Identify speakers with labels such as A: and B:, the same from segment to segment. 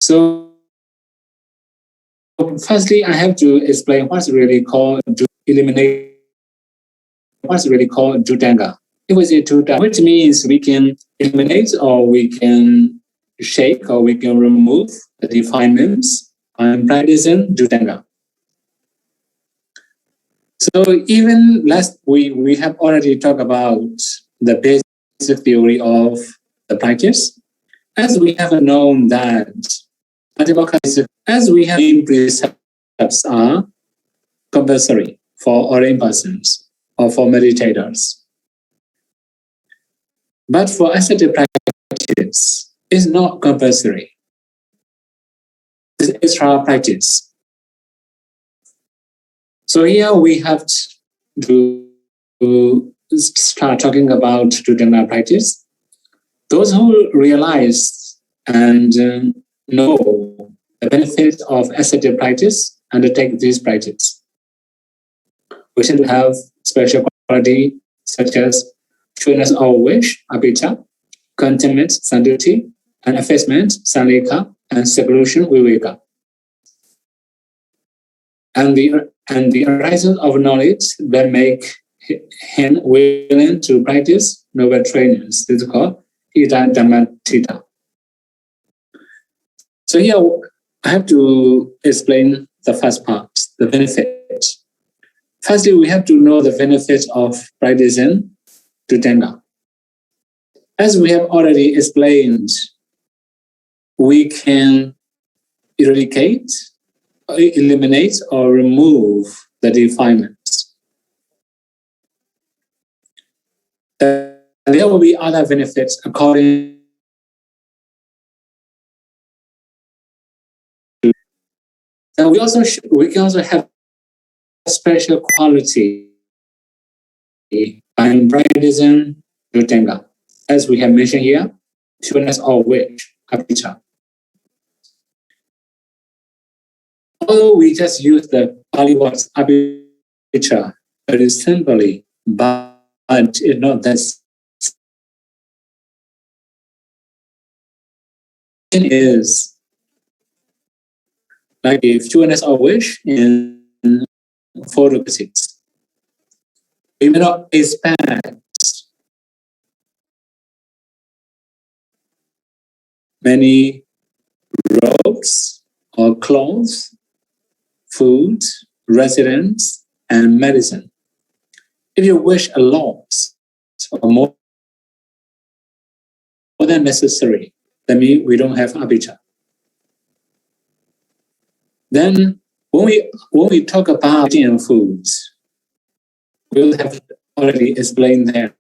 A: So firstly, I have to explain what's really called eliminate. What's really called Jutanga. It was a Jutanga, which means we can eliminate or we can shake or we can remove the defilements and practicing Jutanga. So even last we have already talked about the basic theory of the practice. As we have known that as we have precepts are compulsory for ordained persons or for meditators. But for ascetic practice, it's not compulsory. It's extra practice. So here we have to start talking about Jhana practice. Those who realize and know the benefits of ascetic practice undertake this practice. We should have special quality such as trueness of wish, abhijja, contentment, sandhuti, and effacement, sanlekha, and seclusion, viveka. And the arising of knowledge that make him willing to practice noble trainings. This is called ida dhammatita. So here I have to explain the first part, the benefit. Firstly, we have to know the benefits of practicing Jhana. As we have already explained, we can eradicate, eliminate, or remove the defilements. There will be other benefits according to. And we can also have a special quality by practicing Jhana. As we have mentioned here, trueness of wish, abhijja. Although we just use the Pali words abhijja very simply, but it's not that. It is like if trueness of wish in 4 requisites. We may not expect many robes or clothes, food, residence, and medicine. If you wish a lot or more than necessary, that means we don't have abhijja. Then when we talk about Indian foods, we'll have already explained there.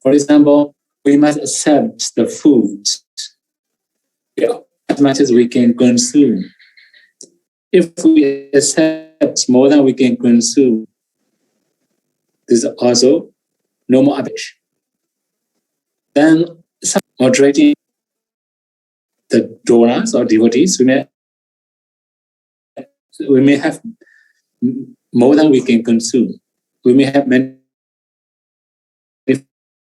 A: For example, we must accept the food as much as we can consume. If we accept more than we can consume, this is also no more abhijja. Then moderating the donors or devotees, we may have more than we can consume. We may have many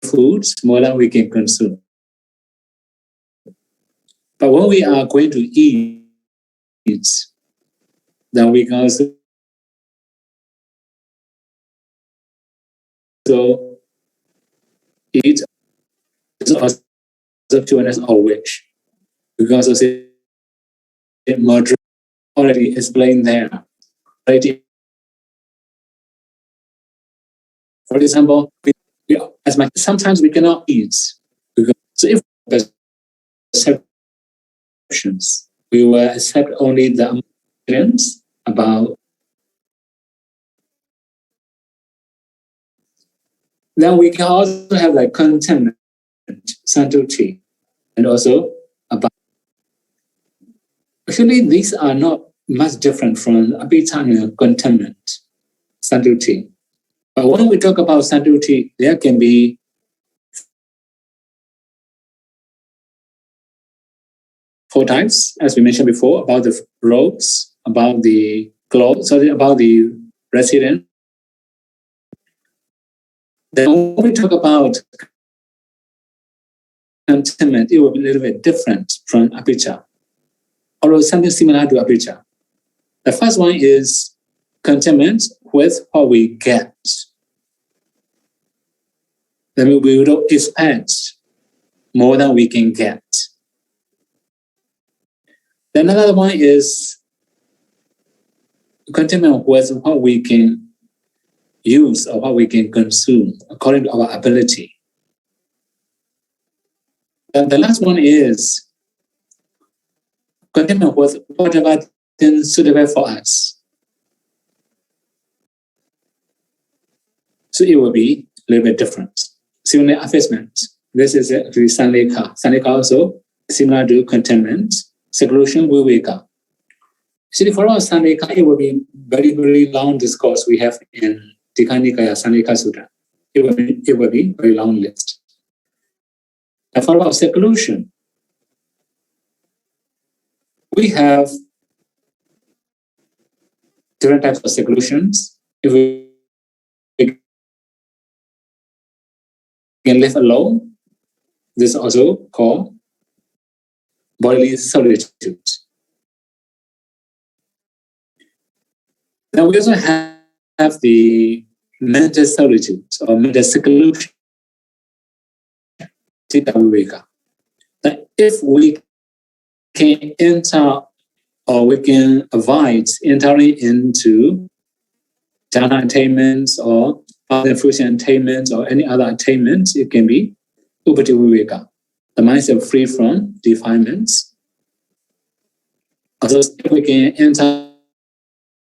A: foods more than we can consume. But when we are going to eat, then we can also eat also trueness of wish. We can also say moderate, already explained there. For example, sometimes we cannot eat. So if perceptions, we will accept only the evidence about. Then we can also have like contentment, sandhuti, and also about. Actually, these are not much different from abhijja and contentment, sandhuti. But when we talk about sandhuti, there can be 4 types, as we mentioned before, about the robes, about the clothes, about the residence. Then when we talk about contentment, it will be a little bit different from apicca, although something similar to apicca. The first one is contentment with what we get. That means we don't expect more than we can get. Then another one is contentment with what we can use or what we can consume according to our ability. And the last one is contentment with whatever is suitable for us. So it will be a little bit different. Similar effacement. This is actually Sanleka. Sanleka also similar to contentment, seclusion, viveka. See, for our Sanleka, it will be very, very long discourse we have in Tikha Nikaya Sanleka Sutra. It will be very long list. And for our seclusion, we have different types of seclusions. If we can live alone, this is also called bodily solitude. Then we also have the mental solitude or mental seclusion. That if we can enter or we can avoid entering into jhana attainments or other fruition attainments or any other attainments, it can be upati viveka. The mind is free from defilements. Also, if we can enter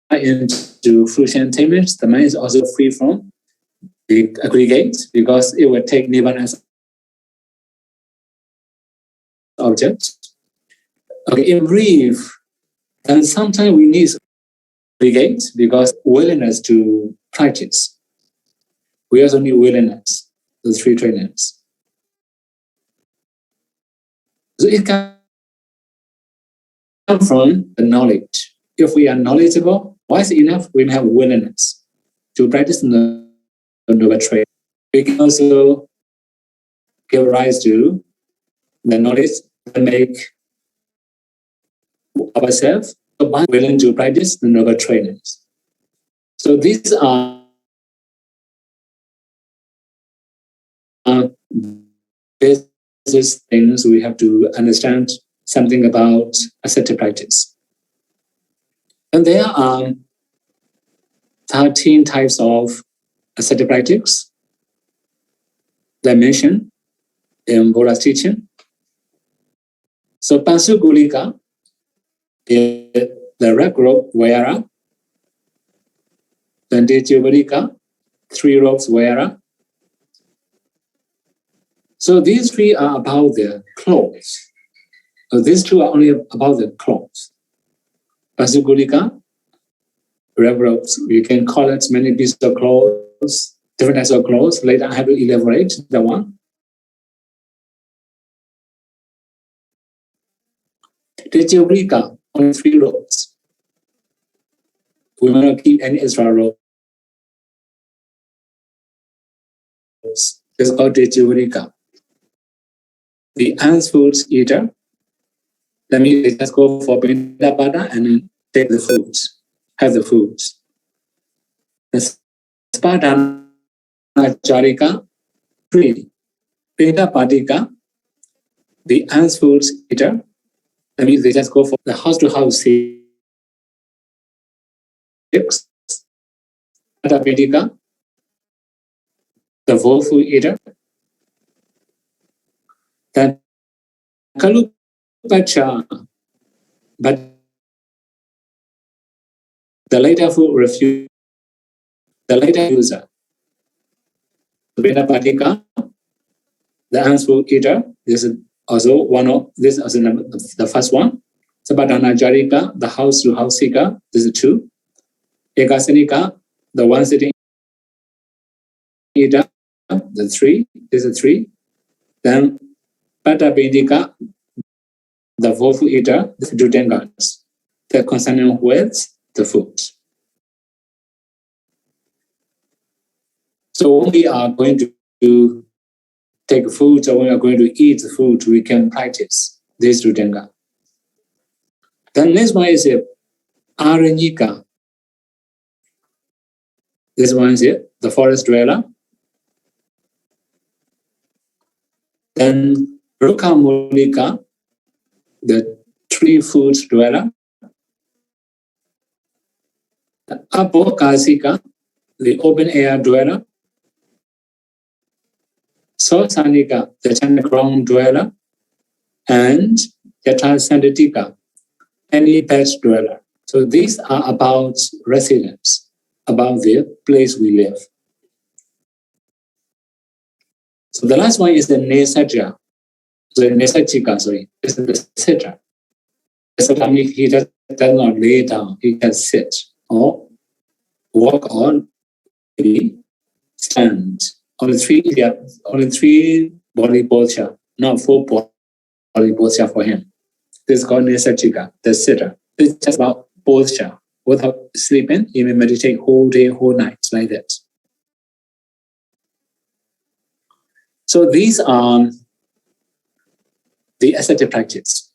A: into fruition attainments, the mind is also free from the aggregate because it will take nibbana as object. Okay, in brief, and sometimes we need aggregate because willingness to practice. We also need willingness, the three trainings. So it can come from the knowledge. If we are knowledgeable, wise enough, we have willingness to practice the noble trade. We can also give rise to the knowledge that make ourselves willing to practice the noble trainings. So these are basic things we have to understand something about ascetic practice. And there are 13 types of ascetic practice that I mentioned in Buddha's teaching. So Pansugulika is the red robe wearer. Then Detyuvarika, 3 robes wearer. So these 3 are about the clothes. So these 2 are only about the clothes. Pansugulika, red robes, you can call it many pieces of clothes, different types of clothes. Later I have to elaborate the one. Detyuvarika, only 3 robes. We will not keep any extra robes. This is called Detyuvarika. The ants food eater, that means they just go for Pindapada and take the foods, have the foods. The Spadana Charika, 3. Pindapadika, the ants food eater, that means they just go for the house-to-house 6. Padapedika, the woeful eater. Then Kalupacha, but the later food refuse, the later user. Vedapatika, the answer eater, this is also one of this is the first one. Sabadana Jarika, the house to house seeker, this is 2. Ekasanika, the one sitting eater, the 3, this is 3. Then Patapedika, the woeful eater, the 2 Tengas, the concerning with the food. So we are going to take food or when we are going to eat food, we can practice this Rudanga. The next one is Aranyika. This one is the forest dweller. Then Rukamulika, the tree food dweller. Apokasika, the open air dweller. Sosanika, the underground dweller. And Yatasandatika, any pet dweller. So these are about residents, about the place we live. So the last one is the Nesaja. So Nesachika, is the sitter. So that means he does not lay down, he can sit or walk on, maybe stand. Only three body posture, not 4 body posture for him. This is called Nesachika, the sitter. This is just about posture. Without sleeping, you may meditate whole day, whole night, like that. So these are the ascetic practice.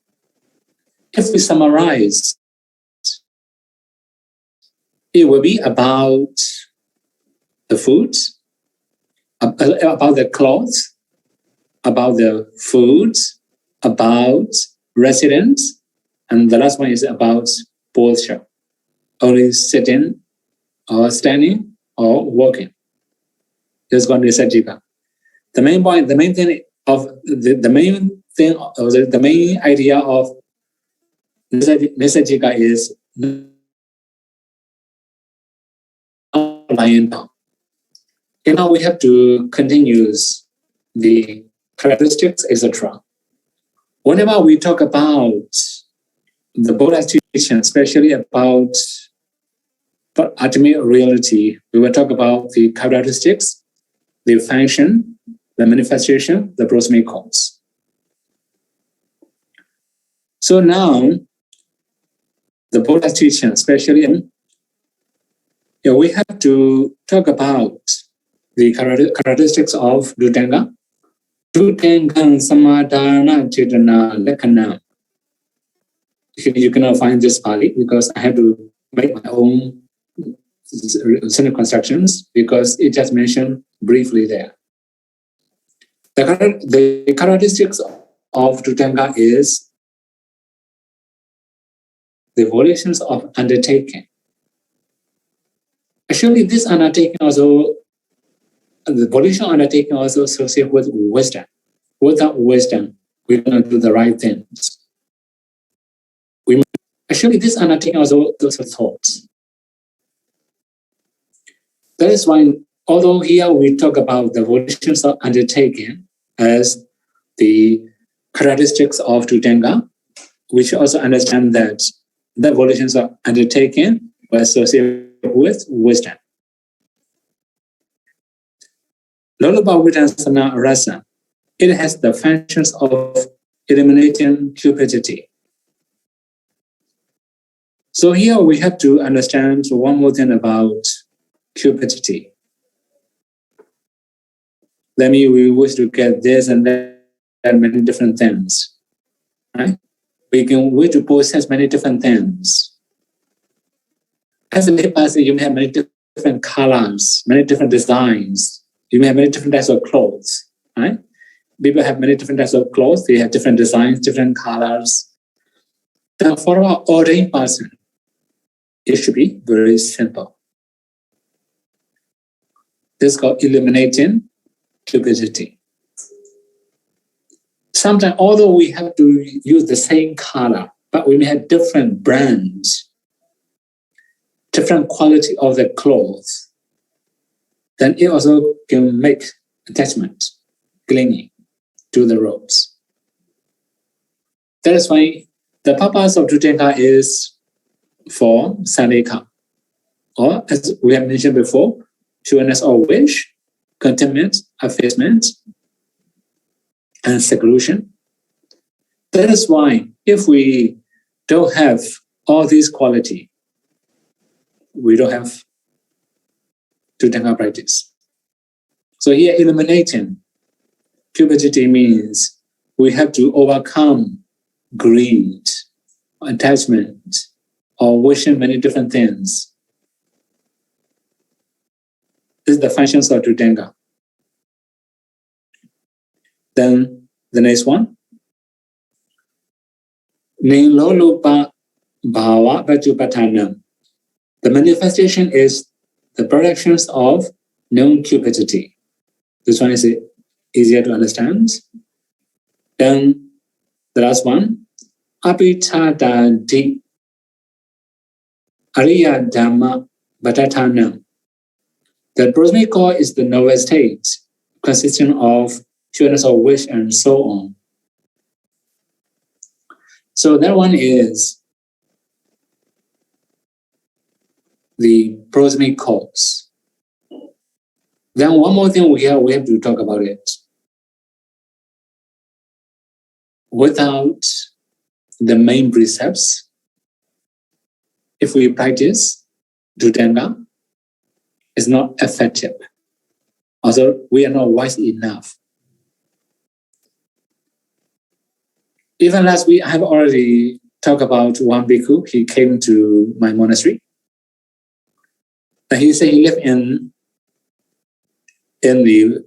A: If we summarize, it will be about the food, about the clothes, about the food, about residence, and the last one is about posture, only sitting or standing or walking. This is called Nesachika. The main point, the main thing of the main idea of Nesachika is lying down. Okay, now we have to continue the characteristics, etc. Whenever we talk about the Buddha's teaching, especially about ultimate reality, we will talk about the characteristics, the function, the manifestation, the proximate cause. So now, the Buddha's teaching, especially, we have to talk about the characteristics of Dhutanga. Dhutangang samadhana chetana lakkhana. You cannot find this Pali because I have to make my own sentence constructions because it just mentioned briefly there. The characteristics of Dhutanga is the volitions of undertaking. Actually, this undertaking also, the volition undertaking also associated with wisdom. Without wisdom, we cannot do the right things. Actually, this undertaking also thoughts. That is why, although here we talk about the volitions of undertaking as the characteristics of Dhutanga, we should also understand that the volitions of undertaking were associated with wisdom. Lolabhavidansana rasa, it has the functions of eliminating cupidity. So here we have to understand one more thing about cupidity. Let me, we wish to get this and that and many different things. Right? We can wish to possess many different things. As a lay person, you may have many different colors, many different designs. You may have many different types of clothes. Right? People have many different types of clothes. They have different designs, different colors. Then for our ordained person, it should be very simple. This is called eliminating cupidity. Sometimes, although we have to use the same color, but we may have different brands, different quality of the clothes, then it also can make attachment, clinging to the robes. That is why the purpose of Dhutanga is for Saneka, or as we have mentioned before, sureness or wish, contentment, effacement, and seclusion. That is why if we don't have all these qualities, we don't have Dhutanga practice. So here eliminating cupidity means we have to overcome greed, attachment, or wishing many different things. This is the functions of Tritenga. Then the next one. Nilolupa bhava pachupatanam. The manifestation is the productions of non-cupidity. This one is easier to understand. Then the last one, apitadadi ariya dhamma bhatatanam. The prosmic core is the noble state, consisting of sureness of wish and so on. So that one is the prosmic cause. Then one more thing we have to talk about it. Without the main precepts, if we practice Tritenga, it's not effective. Also, we are not wise enough. Even last week, I have already talked about one bhikkhu. He came to my monastery. And he said he lived in the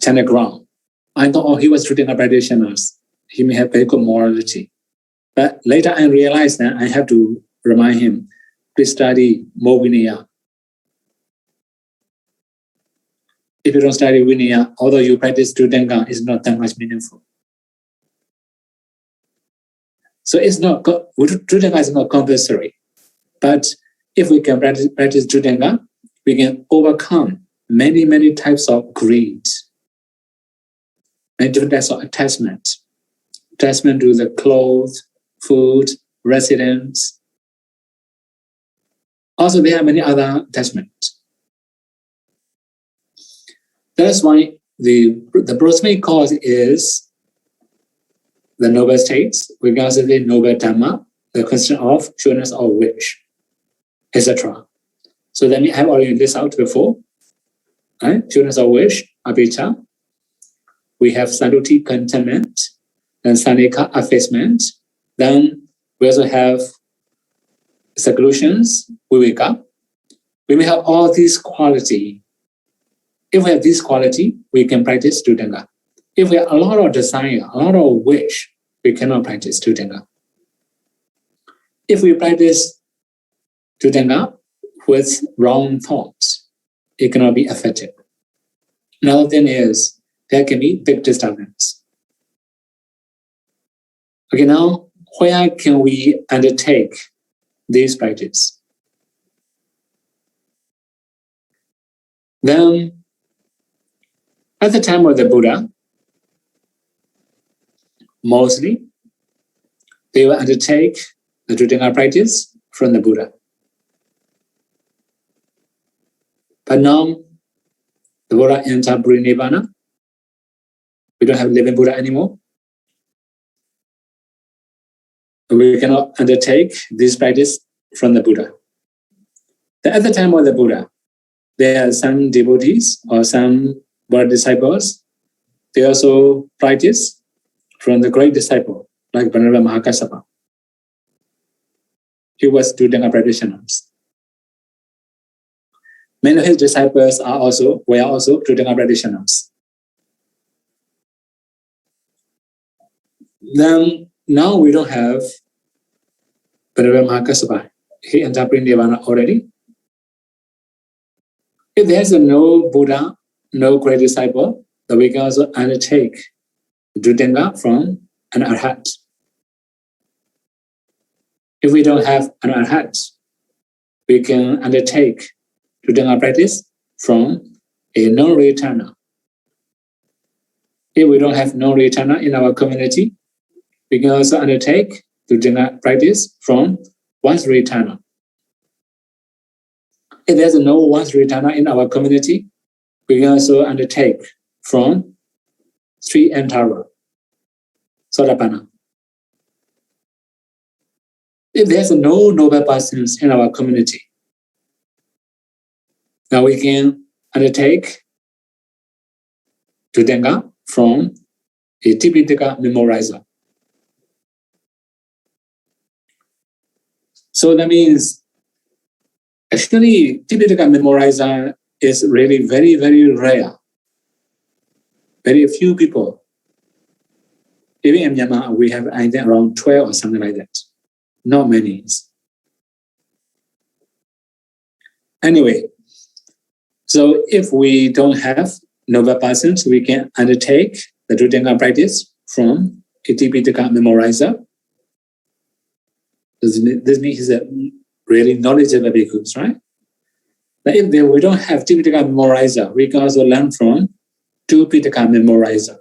A: China ground. I thought, oh, he was Tritenga practitioners. He may have very good morality. But later I realized that I have to remind him, please study more Vinaya. If you don't study Vinaya, although you practice Tritenga, it's not that much meaningful. So it's not, Tritenga is not compulsory. But if we can practice Tritenga, we can overcome many, many types of greed, many different types of attachment. Attachment to the clothes, food, residence. Also, there are many other attachments. That's why the prosmic cause is the noble states, regards to the noble dhamma, the question of sureness of wish, etc. So then I have already listed out before. Right? Sureness of wish, abhijja. We have saluti, contentment, then sanika, effacement. Then we also have seclusions, viveka. We may have all these quality. If we have this quality, we can practice Tritenga. If we have a lot of desire, a lot of wish, we cannot practice Tritenga. If we practice Tritenga with wrong thoughts, it cannot be effective. Another thing is, there can be big disturbance. Okay, now, where can we undertake this practice? Then, at the time of the Buddha, mostly, they will undertake the Tritenga practice from the Buddha. But now, the Buddha entered Nirvana. We don't have living Buddha anymore. We cannot undertake this practice from the Buddha. At the time of the Buddha, there are some devotees or some Buddha disciples. They also practice from the great disciple, like Venerable Mahakassapa. He was Tritenga practitioners. Many of his disciples were also Tritenga practitioners. Then now we don't have Venerable Mahakassapa. He entered Nirvana already. If there's no Buddha, no great disciple, then we can also undertake Tritenga from an Arhat. If we don't have an Arhat, we can undertake Tritenga practice from a non-returner. If we don't have non-returner in our community, we can also undertake Tritenga practice from once returner. If there's no once returner in our community, we can also undertake from Sri Antara, Sotapanna. If there's no noble persons in our community, now we can undertake Tritenga from a Tipitaka memorizer. So that means, actually, Tipitaka memorizer is really very, very rare. Very few people. Even in Myanmar, we have I think around 12 or something like that. Not many. Anyway, so if we don't have noble persons, we can undertake the Dhutanga practice from a Tipitaka memorizer. This means he's a really knowledgeable bhikkhus, right? But if we don't have Tipitaka memorizer, we can also learn from two Pitaka memorizer.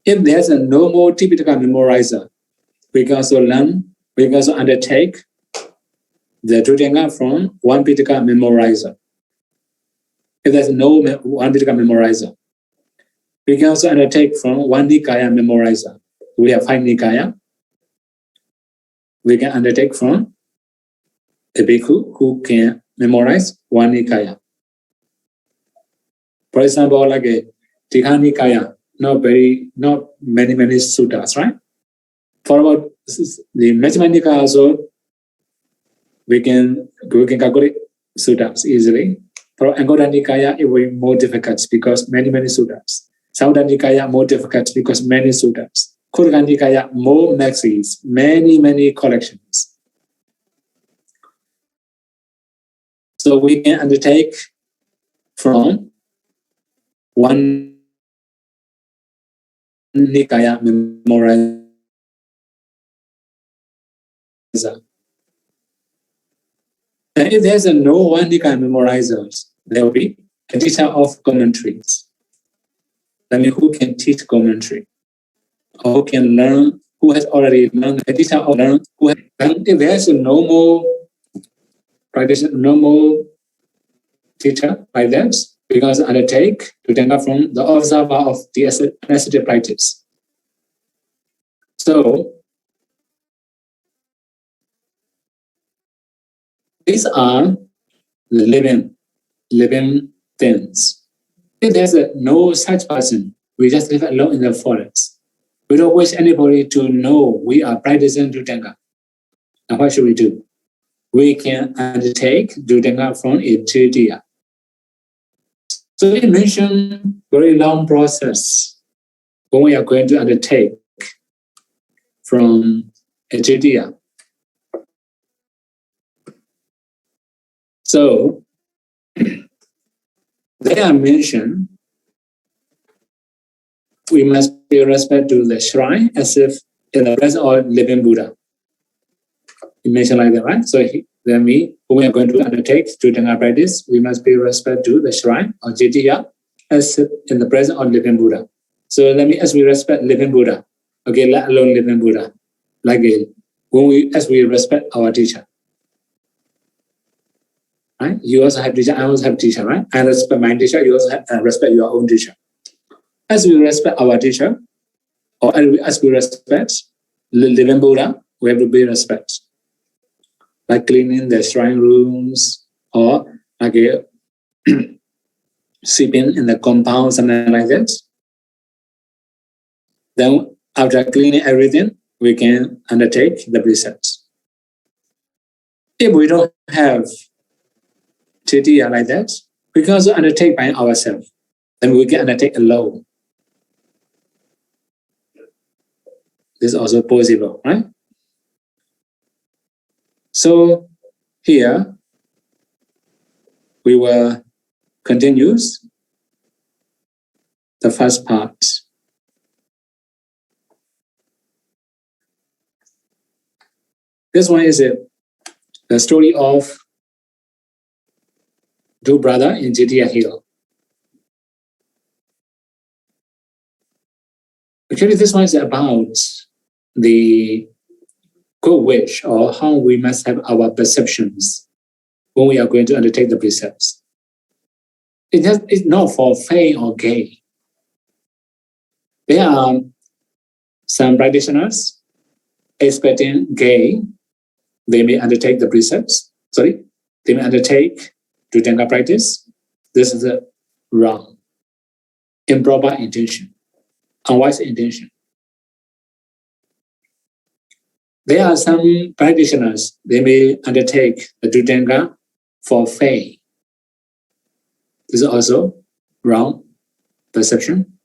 A: If there's no more Tipitaka memorizer, we can also undertake the Dhutanga from one Pitaka memorizer. If there's no one Pitaka memorizer, we can also undertake from one Nikaya memorizer. We have 5 Nikaya. We can undertake from a bhikkhu who can memorize one Nikaya. For example, like a Tikha Nikaya, not many suttas, right? For about the Majjhima Nikaya also, we can calculate suttas easily. For Anguttara Nikaya, it will be more difficult because many suttas. Sauddha Nikaya more difficult because many suttas. Khuddaka Nikaya more maxis, many collections. So we can undertake from one Nikaya memorizer. And if there's no one Nikaya memorizers, there will be a teacher of commentaries. I mean, who can teach commentary? Or who can learn, who has already learned, a teacher of learn, who has learned. If there's no more practitioner, no more teacher like that, we can undertake to take from the observer of the ascetic practice. So these are the living things. If there's no such person, we just live alone in the forest. We don't wish anybody to know we are practicing Dhutanga. Now what should we do? We can undertake Dhutanga from a Tridya. So we mentioned very long process when we are going to undertake from a Tridya. So they are mentioned, we must pay respect to the shrine as if in the presence of living Buddha. You mentioned like that, right? So when we are going to undertake Dhutanga practice, we must pay respect to the shrine or Jitiya as if in the presence of living Buddha. So as we respect living Buddha, okay, let alone living Buddha, like as we respect our teacher. Right? You also have teacher, I also have teacher, right? I respect my teacher, you also respect your own teacher. As we respect our teacher, or as we respect living Buddha, we have to be respect. Like cleaning the shrine rooms, or like sweeping in the compound, something like that. Then after cleaning everything, we can undertake the precepts. If we don't have Titiya like that, we can also undertake by ourselves. Then we can undertake alone. This is also possible, right? So here we will continue the first part. This one is the story of two brothers in Jitiya Hill. Actually, this one is about the good wish or how we must have our perceptions when we are going to undertake the precepts. It's not for fame or gain. There are some practitioners expecting gain. They may undertake the precepts. They may undertake Dhutanga practice. This is wrong. Improper intention, unwise intention. There are some practitioners, they may undertake the Dhutanga for fame. This is also wrong perception.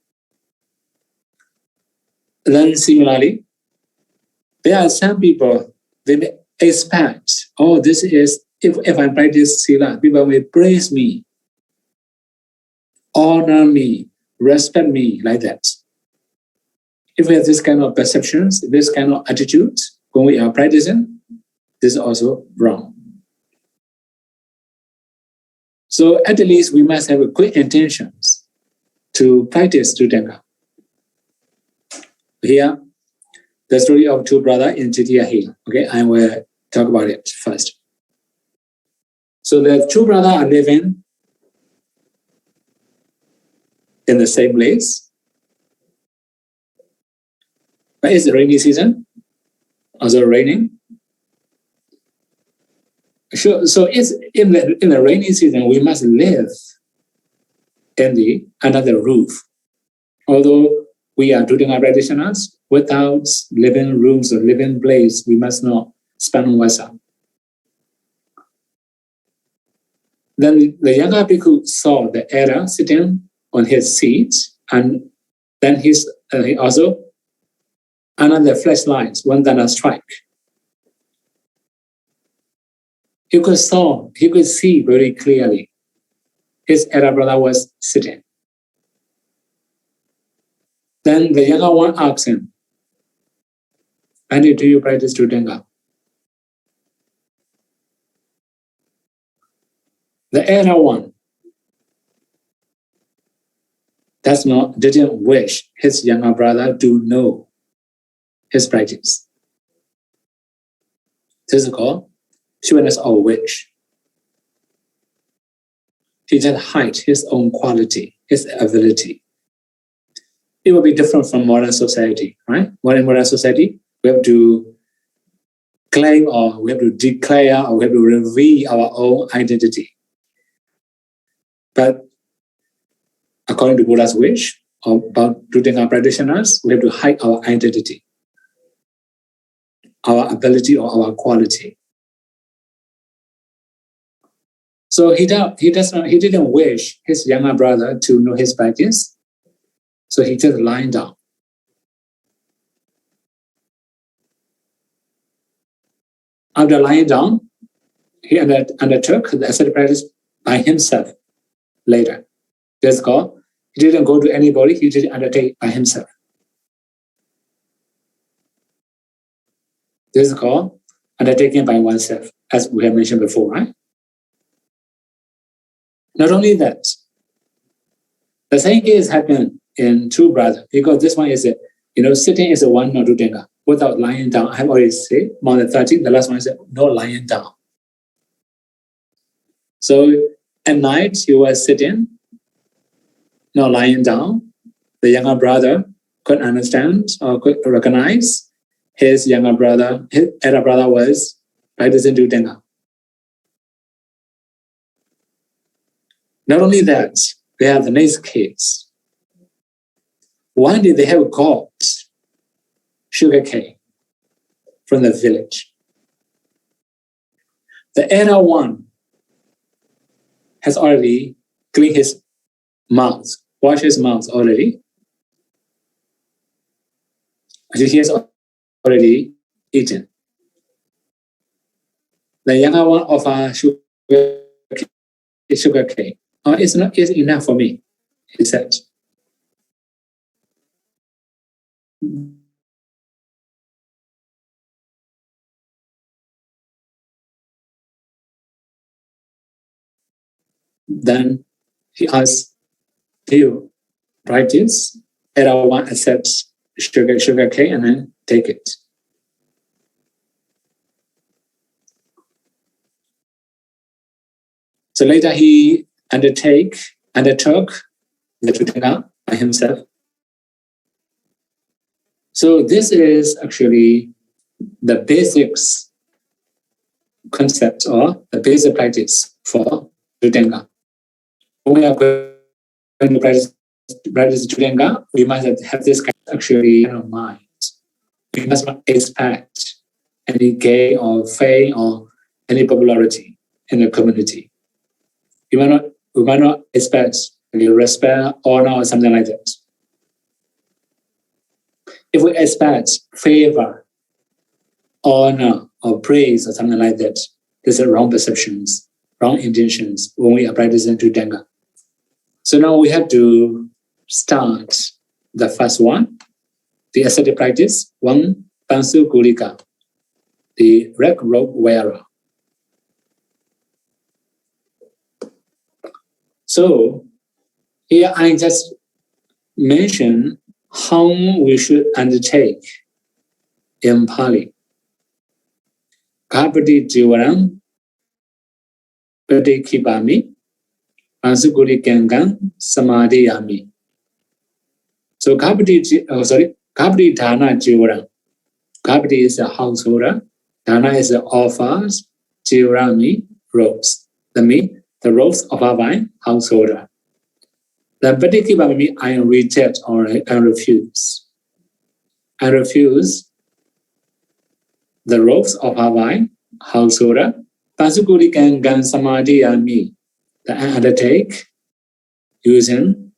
A: Then similarly, there are some people, they may expect, oh, this is, if I practice Sila, people may praise me, honor me, respect me, like that. If we have this kind of perceptions, this kind of attitudes, when we are practicing, this is also wrong. So at least we must have good intentions to practice Dhutanga. Here, the story of two brothers in Jitiya Hill. Okay, I will talk about it first. So the two brothers are living in the same place. But it's the rainy season, also raining. Sure. So it's in the rainy season, we must live in another roof. Although we are Dhutanga practitioners, without living rooms or living place, we must not spend on Vasa. Then the younger bhikkhu saw the elder sitting on his seat, and then he also another flashlight, one that strike. He could see very clearly his elder brother was sitting. Then the younger one asked him, "Andy, do you practice Dhutanga?" The elder one didn't wish his younger brother to know his practice. This is called sureness of wish. He just hides his own quality, his ability. It will be different from modern society, right? In modern society, we have to claim or we have to declare or we have to reveal our own identity. But according to Buddha's wish, about Dhutanga practitioners, we have to hide our identity, our ability or our quality. So he didn't wish his younger brother to know his practice, so he just lying down. After lying down, he undertook the ascetic practice by himself later. That's called, he didn't go to anybody, he did undertake by himself. This is called undertaking by oneself, as we have mentioned before, right? Not only that, the same case happened in two brothers, because this one is sitting is a one not Dhutanga, without lying down. I have already said, more than 30, the last one is no lying down. So at night, he was sitting, not lying down. The younger brother could understand or could recognize his elder brother was practicing Dhutanga. Not only that, they have the next case. One day they have got sugarcane from the village. The elder one has already cleaned his mouth, washed his mouth already. He has already eaten. The younger one offers sugarcane. Oh, it's not enough for me, he said. Then he asked, "Do you practice?" Elder one accepts sugarcane and then take it. So later he undertook the Dhutanga by himself. So this is actually the basics concept or the basic practice for Dhutanga. When we are when you practice Judanga, we must have this kind of actually mind. We must not expect any gain or fame or any popularity in the community. We might not expect any respect, honor, or something like that. If we expect favor, honor, or praise, or something like that, these are wrong perceptions, wrong intentions when we are practicing Judanga. So now we have to start the first one, the ascetic practice, one Pansu Gulika, the red robe wearer. So here I just mention how we should undertake in Pali. Kapati Jivaram, Pati Kipami, Ansukuri Kangan, Samadhiyami. So Kapati Dana Jivaram. Kapati is a householder, Dana is the offers, Jivarami, robes. That means the robes of our householder. The Pati Kipami, I reject or I refuse. I refuse the robes of our householder. Pasukuri can gan samadhiyami. That I undertake using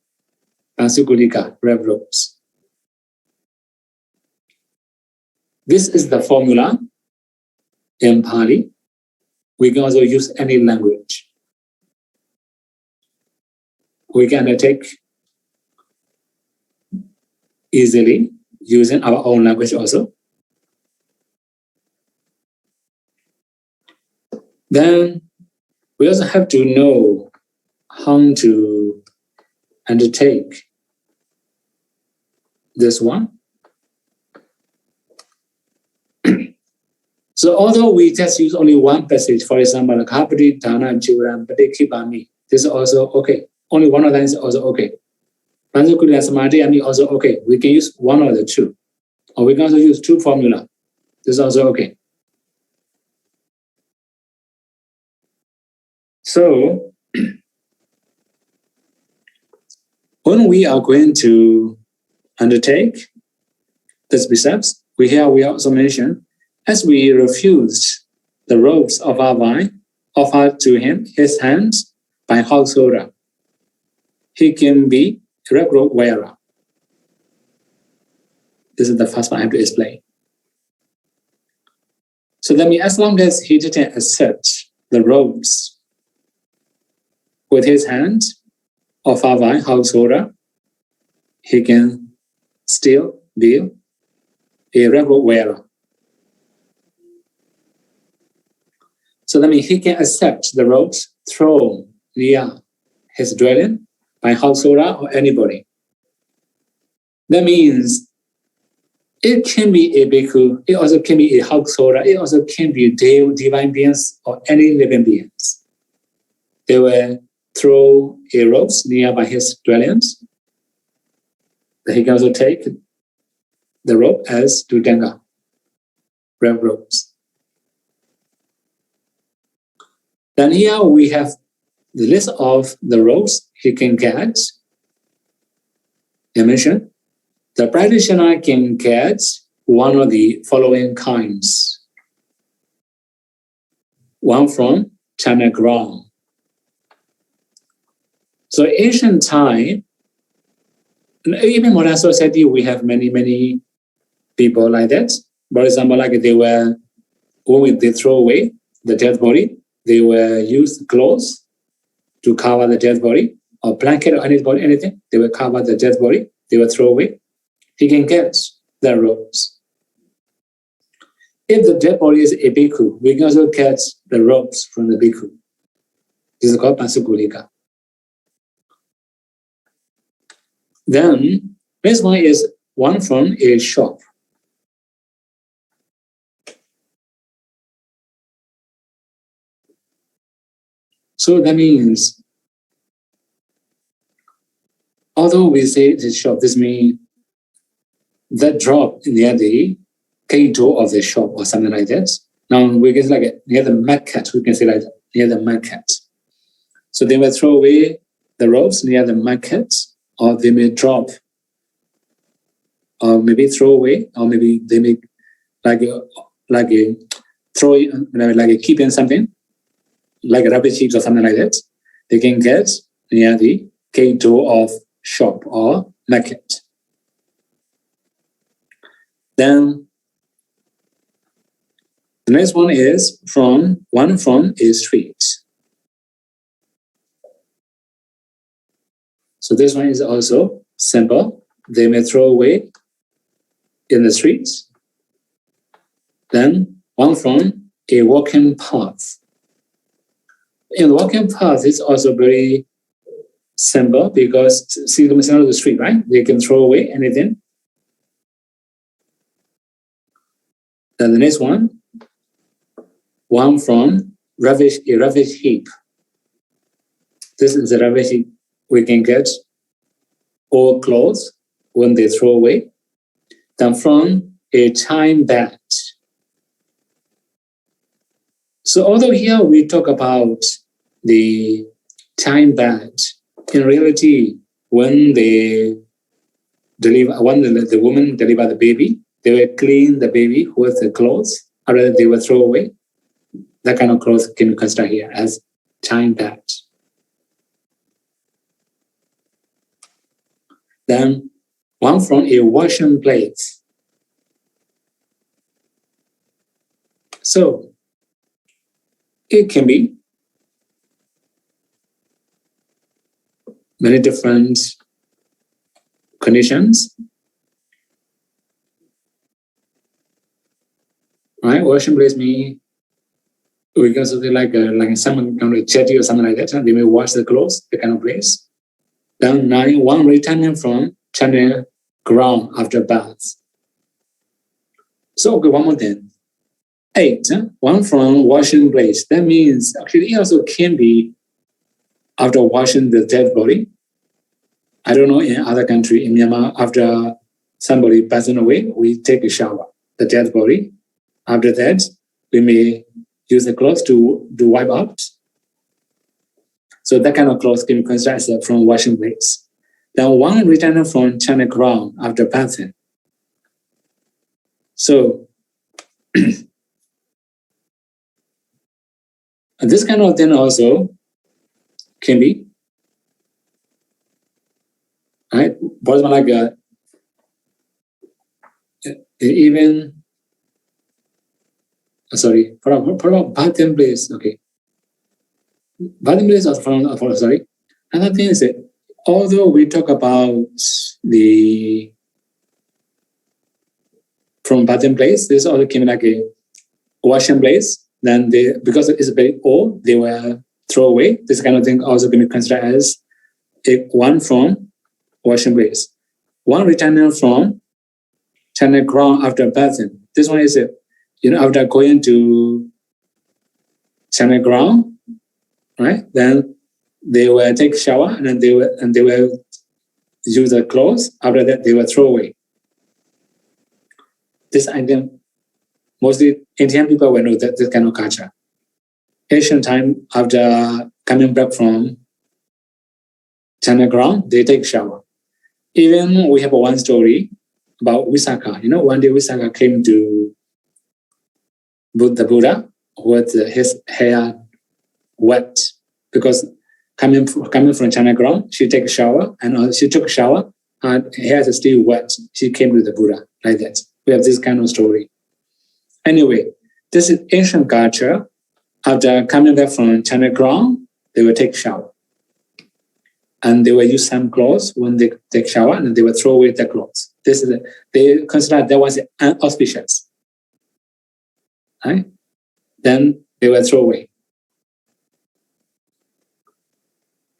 A: Pasukulika, red robes. This is the formula in Pali. We can also use any language. We can undertake easily using our own language also. Then we also have to know how to undertake this one. So although we just use only one passage, for example, Kapati Dana Jivaram Pati Kipami, this is also okay. Only one of them is also okay. Pansukuri and Samadhi also okay. We can use one or the two. Or we can also use two formula. This is also okay. So when we are going to undertake these precepts, we also mention, as we refused the robes of our vine offered to him, his hands by householder, he can be a red robe wearer. This is the first one I have to explain. So that means as long as he didn't accept the robes with his hands of our vine householder, he can still be a red robe wearer. So that means he can accept the robes thrown near his dwelling by householder or anybody. That means it can be a bhikkhu, it also can be a householder, it also can be divine beings or any living beings. They will throw a robes nearby his dwellings. He can also take the robe as Dudanga, red robes. Then here we have the list of the robes he can get. I mentioned the practitioner can get one of the following kinds. One from China ground. So ancient time, even modern society, we have many people like that. For example, like when they throw away the dead body, they will use clothes to cover the dead body, or blanket or anything. They will cover the dead body. They will throw away. He can get the robes. If the dead body is a bhikkhu, we can also get the robes from the bhikkhu. This is called Pansukulika. Then this one is one from a shop. So that means, although we say the shop, this means that drop near the gate door of the shop or something like that. Now we can say like near the market, we can say like that, near the market. So they will throw away the ropes near the market, or they may drop, or maybe throw away, or maybe they may keeping something, like a rubbish heaps or something like that. They can get near the gate door of shop or market. Then the next one is from a street. So this one is also simple. They may throw away in the streets. Then one from a walking path. In the walking path, it's also very simple because see the middle of the street, right? They can throw away anything. Then the next one from a rubbish heap. This is a rubbish heap. We can get old clothes when they throw away. Then from a time bag. So although here we talk about the time bag, in reality, when the woman delivered the baby, they will clean the baby with the clothes, or rather they will throw away. That kind of clothes can be considered here as time bag. Then one from a washing place. So it can be many different conditions. Right? Washing place means we can something like someone on a jetty or something like that. They may wash the clothes, the kind of place. Then 9, one returning from channel ground after bath. So okay, one more thing. 8, one from washing place. That means actually it also can be after washing the dead body. I don't know in other country, in Myanmar, after somebody passing away, we take a shower, the dead body. After that, we may use the clothes to wipe out. So that kind of clothes can be considered from washing place. Then one returning from channel ground after bathing. So this kind of thing also can be, right? But like even sorry, for bathing place, okay. Bathing place also from sorry. Another thing is that although we talk about the from bathing place, this also came like a washing place. Then they, because it's very old, they will throw away. This kind of thing also can be considered as one from washing place. One returning from channel ground after bathing. This one is after going to channel ground, right? Then they will take a shower and then they will use the clothes. After that, they will throw away. This item, mostly Indian people will know that this kind of culture. Asian time, after coming back from channel ground, they take a shower. Even we have one story about Visakha. One day Visakha came to the Buddha with his hair wet because coming from channel ground, she take a shower and she took a shower and her hair is still wet. She came to the Buddha like that. We have this kind of story. Anyway, this is ancient culture. After coming back from channel ground, they will take a shower. And they will use some clothes when they take shower and they will throw away the clothes. They consider that was inauspicious. Right? Then they will throw away.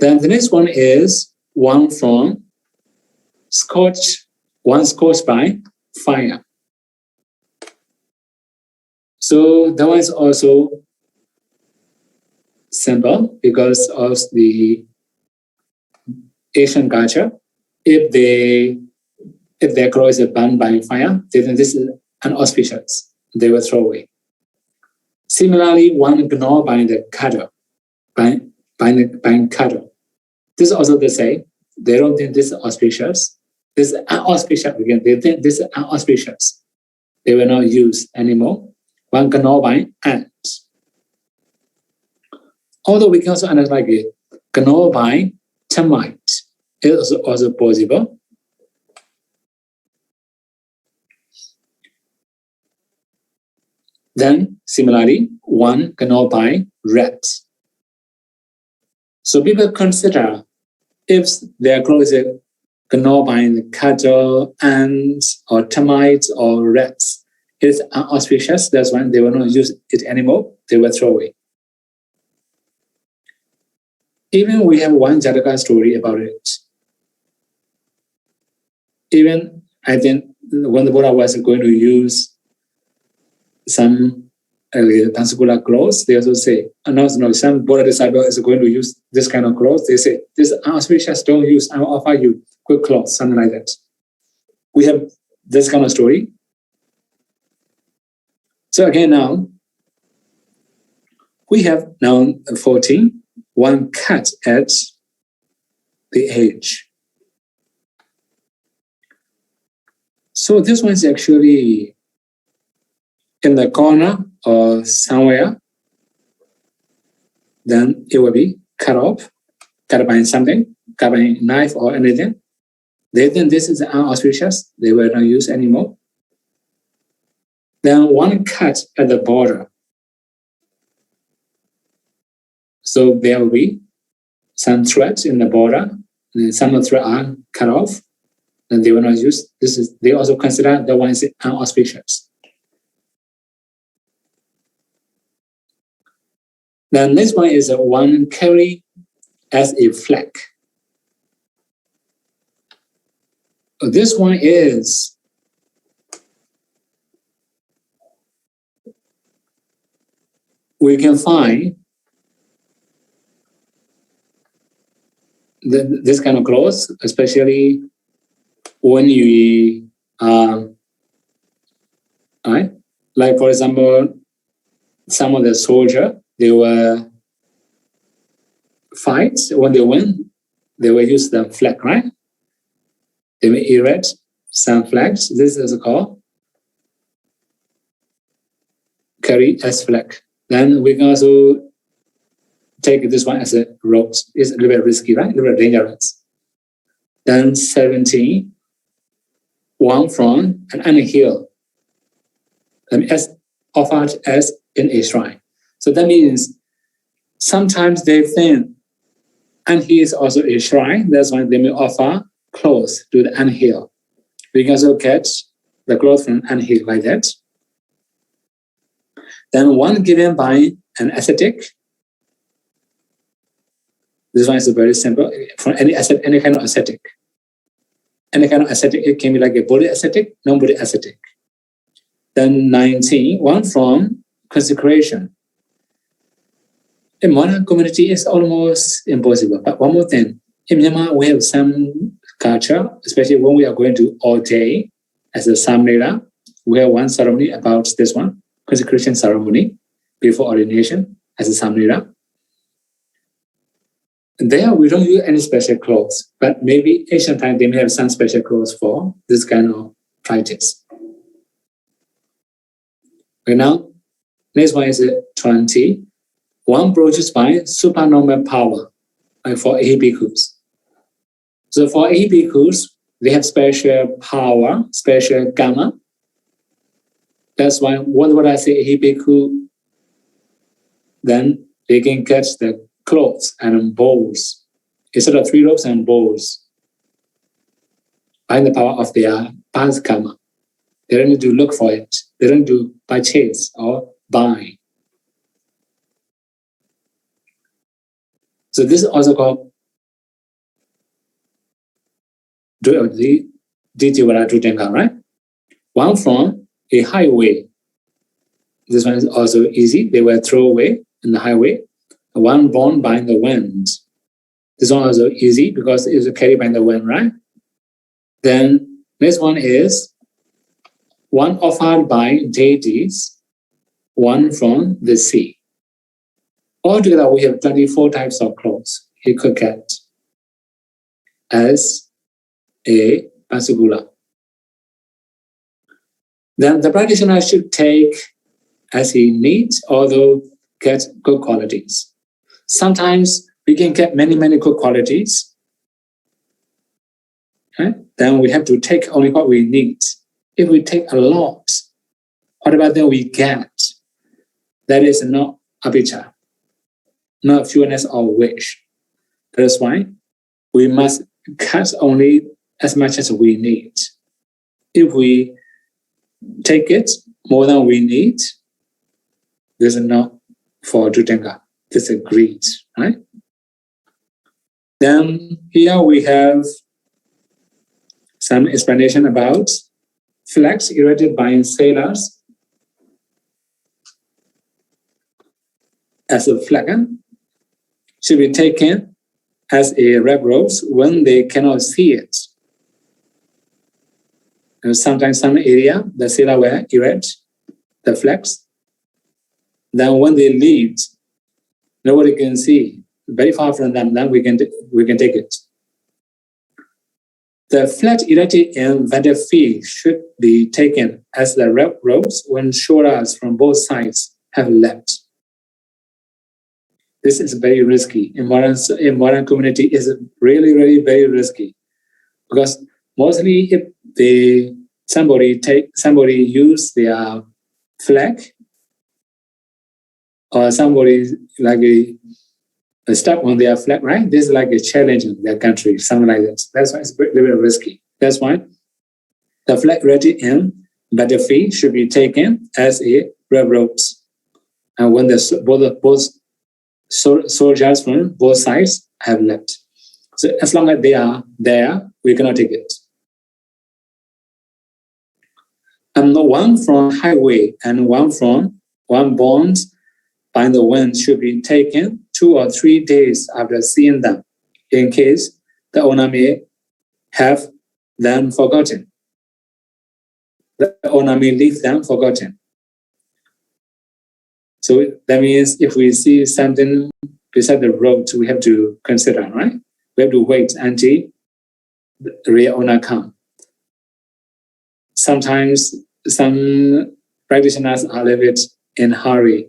A: Then the next one is one from scorched by fire. So that one is also simple because of the Asian culture. If their clothes are burned by fire, then this is inauspicious. They will throw away. Similarly, one ignored by the cattle, by cattle. This is also the same. They don't think this is auspicious. This is auspicious again. They think this is auspicious. They will not use anymore. One cannot buy and. Although we can also understand like it, cannot buy termite is also possible. Then similarly, one cannot buy rat. So people consider if their clothes cannot buy cattle, ants, or termites, or rats, it's auspicious. That's why they will not use it anymore. They will throw away. Even we have one Jataka story about it. Even I think when the Buddha was going to use some Pansakula clothes, they also say, no, some Buddha disciple is going to use this kind of clothes. They say, this auspicious, don't use, I will offer you good clothes, something like that. We have this kind of story. So again now, we have now 14, one cut at the edge. So this one is actually in the corner or somewhere, then it will be cut off, cut by something, cut by a knife or anything. They think this is unauspicious, they will not use anymore. Then one cut at the border. So there will be some threads in the border, and some of the threads are cut off, and they will not use. They also consider that one is unauspicious. Then this one is one carry as a flag. This one is we can find this kind of clothes, especially when you right? Like for example, some of the soldiers, they were fights. When they win, they will use the flag, right? They will erect some flags. This is called carry as flag. Then we can also take this one as a rope. It's a little bit risky, right? A little bit dangerous. Then 17, one from an anthill. As offered as in a shrine. So that means sometimes they think anthill is also a shrine. That's why they may offer clothes to the anthill. We can also get the clothes from anthill like that. Then one given by an ascetic. This one is very simple. For any kind of ascetic. Any kind of ascetic, it can be like a Buddhist ascetic, non-Buddhist ascetic. Then 19, one from consecration. In modern community, it's almost impossible. But one more thing, in Myanmar, we have some culture, especially when we are going to ordain as a Samnera. We have one ceremony about this one, consecration ceremony before ordination as a Samnera. There, we don't use any special clothes, but maybe ancient time they may have some special clothes for this kind of practice. Okay, now, next one is 20. One produced by supernormal power for bhikkhus. So for bhikkhus, they have special power, special karma. That's why when I say bhikkhu, then they can catch the clothes and bowls. Instead of 3 ropes and bowls, by the power of their past karma. They don't need to look for it. They don't do purchase or buy. So this is also called Dijivara Drutenga, right? One from a highway. This one is also easy. They were thrown away in the highway. One born by the wind. This one also easy because it's carried by the wind, right? Then next one is one offered by deities, one from the sea. Altogether, we have 24 types of clothes he could get. as a Pasugula. Then the practitioner should take as he needs, although get good qualities. Sometimes we can get many good qualities. Right? Then we have to take only what we need. If we take a lot, whatever then we get, that is not abhijja, not fewness or wish. That is why we must cut only as much as we need. If we take it more than we need, this is not for Dhutanga. This is greed, right? Then here we have some explanation about flags erected by sailors as a flag should be taken as a red rose when they cannot see it. And sometimes some area the sailor will erect the flags. Then when they leave, nobody can see. Very far from them, then we can take it. The flag erected in Vanderfee should be taken as the red rose when shoulders from both sides have left. This is very risky. In modern community, is really very risky, because mostly if somebody use their flag, or somebody like a step on their flag, right? This is like a challenge in their country, something like this. That's why it's very risky. That's why the flag erected in Vanderfee should be taken as a red rose, and when both soldiers from both sides have left. So as long as they are there, we cannot take it. And the one from highway and one bond by the wind should be taken 2 or 3 days after seeing them, in case the owner may have them forgotten. The owner may leave them forgotten. So that means if we see something beside the road, we have to consider, right? We have to wait until the real owner comes. Sometimes some practitioners are a little bit in a hurry.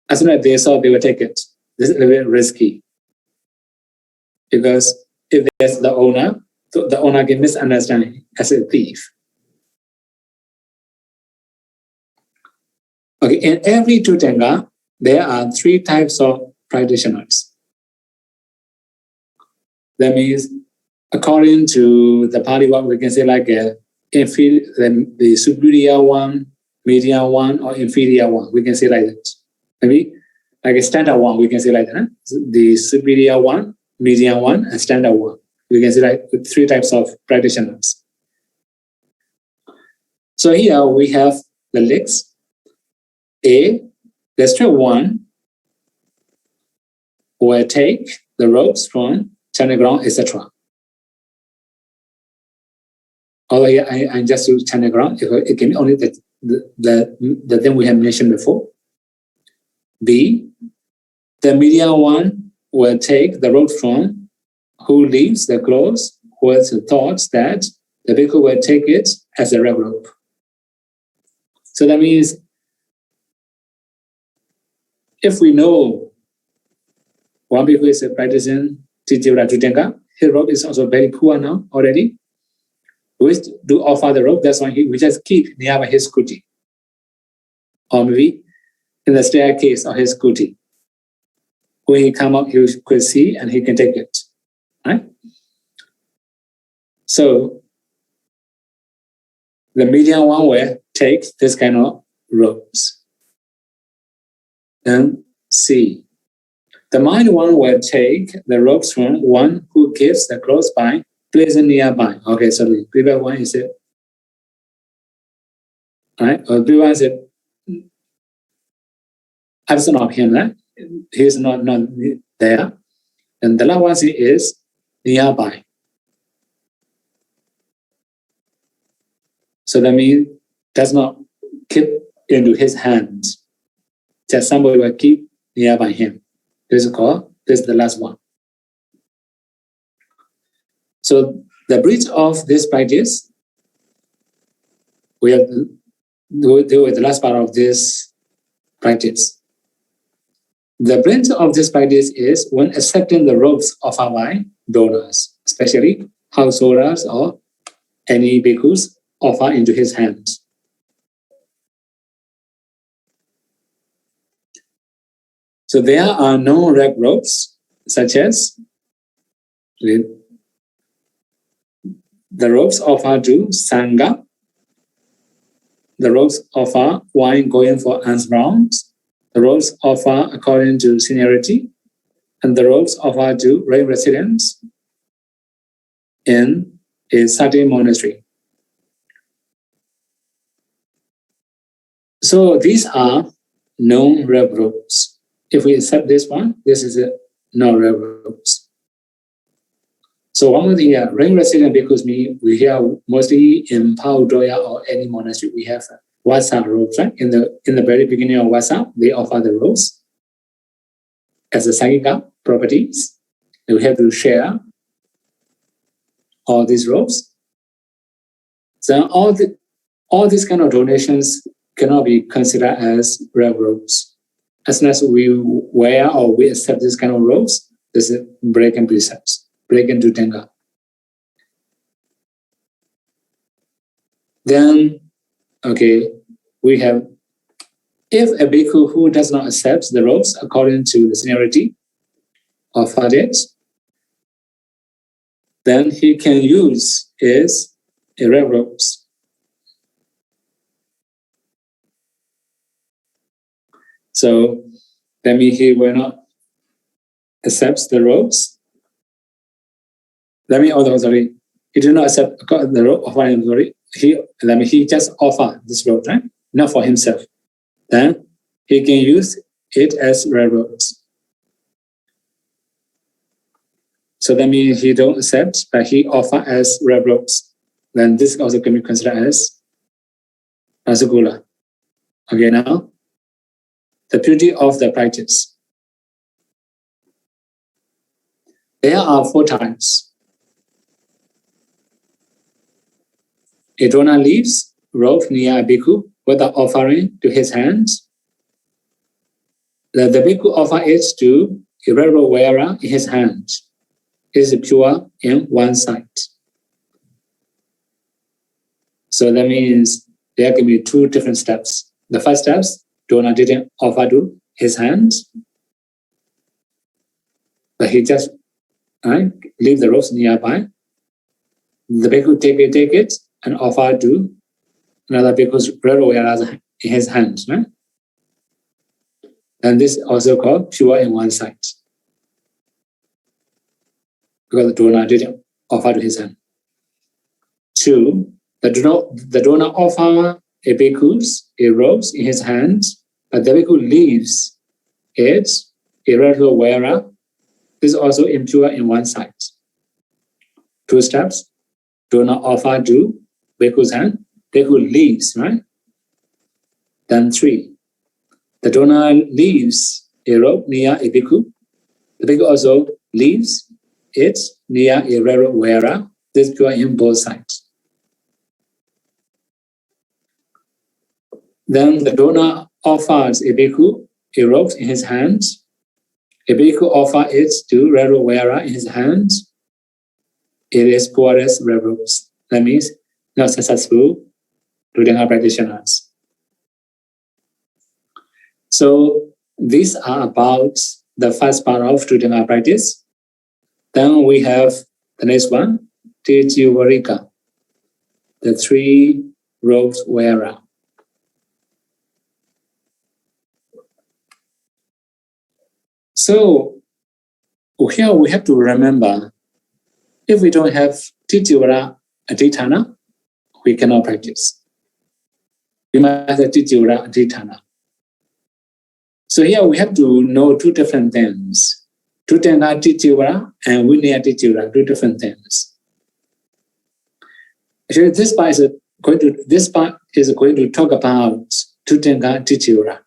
A: As soon as they saw, they will take it. This is a little bit risky, because if there's the owner can misunderstand as a thief. Okay, in every Dhutanga, there are 3 types of practitioners. That means, according to the Pali one, we can say like the superior one, medium one, or inferior one. We can say like that. Maybe like a standard one, we can say like that. The superior one, medium one, and standard one. We can say like 3 types of practitioners. So here we have the legs. The straight one will take the ropes from channel ground, etc. Although here I just use channel ground, it can be only the thing we have mentioned before. B, the medium one will take the rope from who leaves the clothes with the thoughts that the bhikkhu will take it as a red rope. So that means if we know one bhikkhu is practicing Tijivra Dhutanga, his rope is also very poor now already. We do offer the rope, that's why we just keep nearby his kuti. Or maybe in the staircase of his kuti. When he come up, he could see and he can take it. Right? So the medium one will take this kind of ropes. Then C. The mild one will take the ropes from one who gives the clothes by placing nearby. Okay, so the previous one is it. Right? Or the previous one is it absent of him, right? He is not there. And the last one is nearby. So that means does not keep into his hands. Just somebody will keep nearby him. This is the last one. So the bridge of this practice, we have to deal with the last part of this practice. The bridge of this practice is when accepting the robes offered by donors, especially householders or any bhikkhus offer into his hands. So there are no red robes, such as the robes offered to Sangha, the robes offer wine going for alms rounds, the robes offer according to seniority, and the robes offered to lay residents in a certain monastery. So these are known red robes. If we accept this one, this is a no red robes. So one more thing here, rain resident bhikkhus mean we hear mostly in Paudoya or any monastery we have Vasa robes, right? In the very beginning of Vasa, they offer the robes as a Sangika properties. We have to share all these robes. So all these kind of donations cannot be considered as red robes. As soon as we wear or we accept this kind of robes, this is breaking precepts. Break into Tenga. Then, okay, we have, if a bhikkhu who does not accept the robes according to the seniority of it, then he can use his red robes. So that means he will not accept the robes. That means, sorry, he did not accept the robe of one, sorry. He just offer this robe, right? Not for himself. Then he can use it as red robes. So that means he don't accept, but he offer as red robes. Then this also can be considered as rasagula. Okay, now the beauty of the practice. There are 4 types. A donor leaves robe near a bhikkhu with the offering to his hands. The bhikkhu offer it to a red robe wearer in his hand. It is pure in one side. So that means there can be 2 different steps. The first step, donor didn't offer to his hands, but he just leave the robes nearby. The bhikkhu take it and offer to another bhikkhu's red robe wearer in his hand. Right? And this is also called pure in one side, because the donor didn't offer to his hand. 2, the donor offer a bhikkhu's robes in his hand, but the bhikkhu leaves it a red robe wearer. This is also impure in one side. 2 steps. Donor offer to bhikkhu's hand. Bhikkhu leaves, right? Then 3. The donor leaves a robe near a bhikkhu. The bhikkhu also leaves it near a red robe wearer. This is pure in both sides. Then the donor offers a bhikkhu a robe in his hand. A bhikkhu offers it to red robe wearer in his hand. It is poor as red robes. That means not successful Rudanga practitioners. So these are about the first part of Rudanga practice. Then we have the next one, Titivarika, the 3 robes wearer. So here we have to remember, if we don't have Titivara Adhitthana, we cannot practice. We must have Titivara Adhitthana. So here we have to know 2 different things. Tutanga Titivara and Vinaya Titivara, 2 different things. Actually, this part is going to talk about Tutanga Titivara.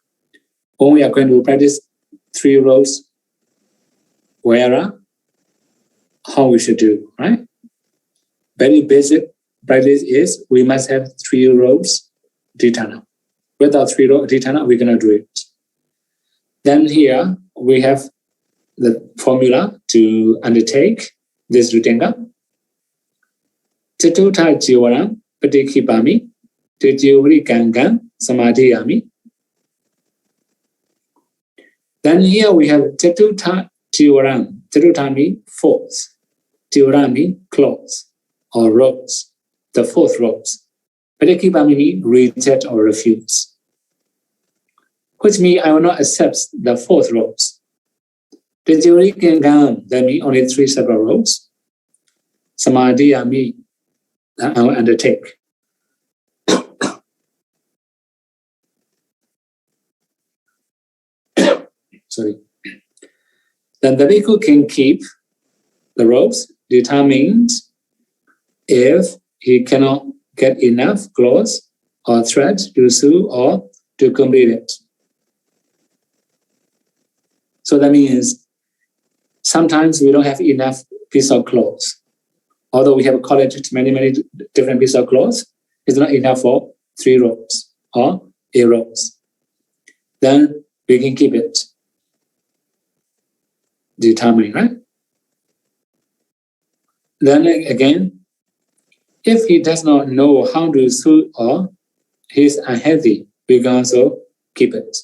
A: When we are going to practice 3 robes wearer, how we should do, right? very basic practice is we must have 3 robes dithana. Without 3 robes dithana, we cannot do it. Then here we have the formula to undertake this Rutenga. Chatuta Jivaram Patikipami Tijuri Gangan Samadhiyami. Then here we have Chatuta Jivaram. Chatuta means 4th. Jivaram means clothes or robes. The 4th robes. Patikipami means reject or refuse. Which means I will not accept the 4th robes. Tijuri Gangan, that means only 3 separate robes. Samadhiyami, I will undertake. Sorry. Then the bhikkhu can keep the robes, determined if he cannot get enough clothes or thread to sew or to complete it. So that means sometimes we don't have enough piece of clothes. Although we have collected many different pieces of clothes, it's not enough for 3 robes or 8 robes. Then we can keep it. Determining, right? Then again, if he does not know how to sew or he's unhealthy, we can also keep it.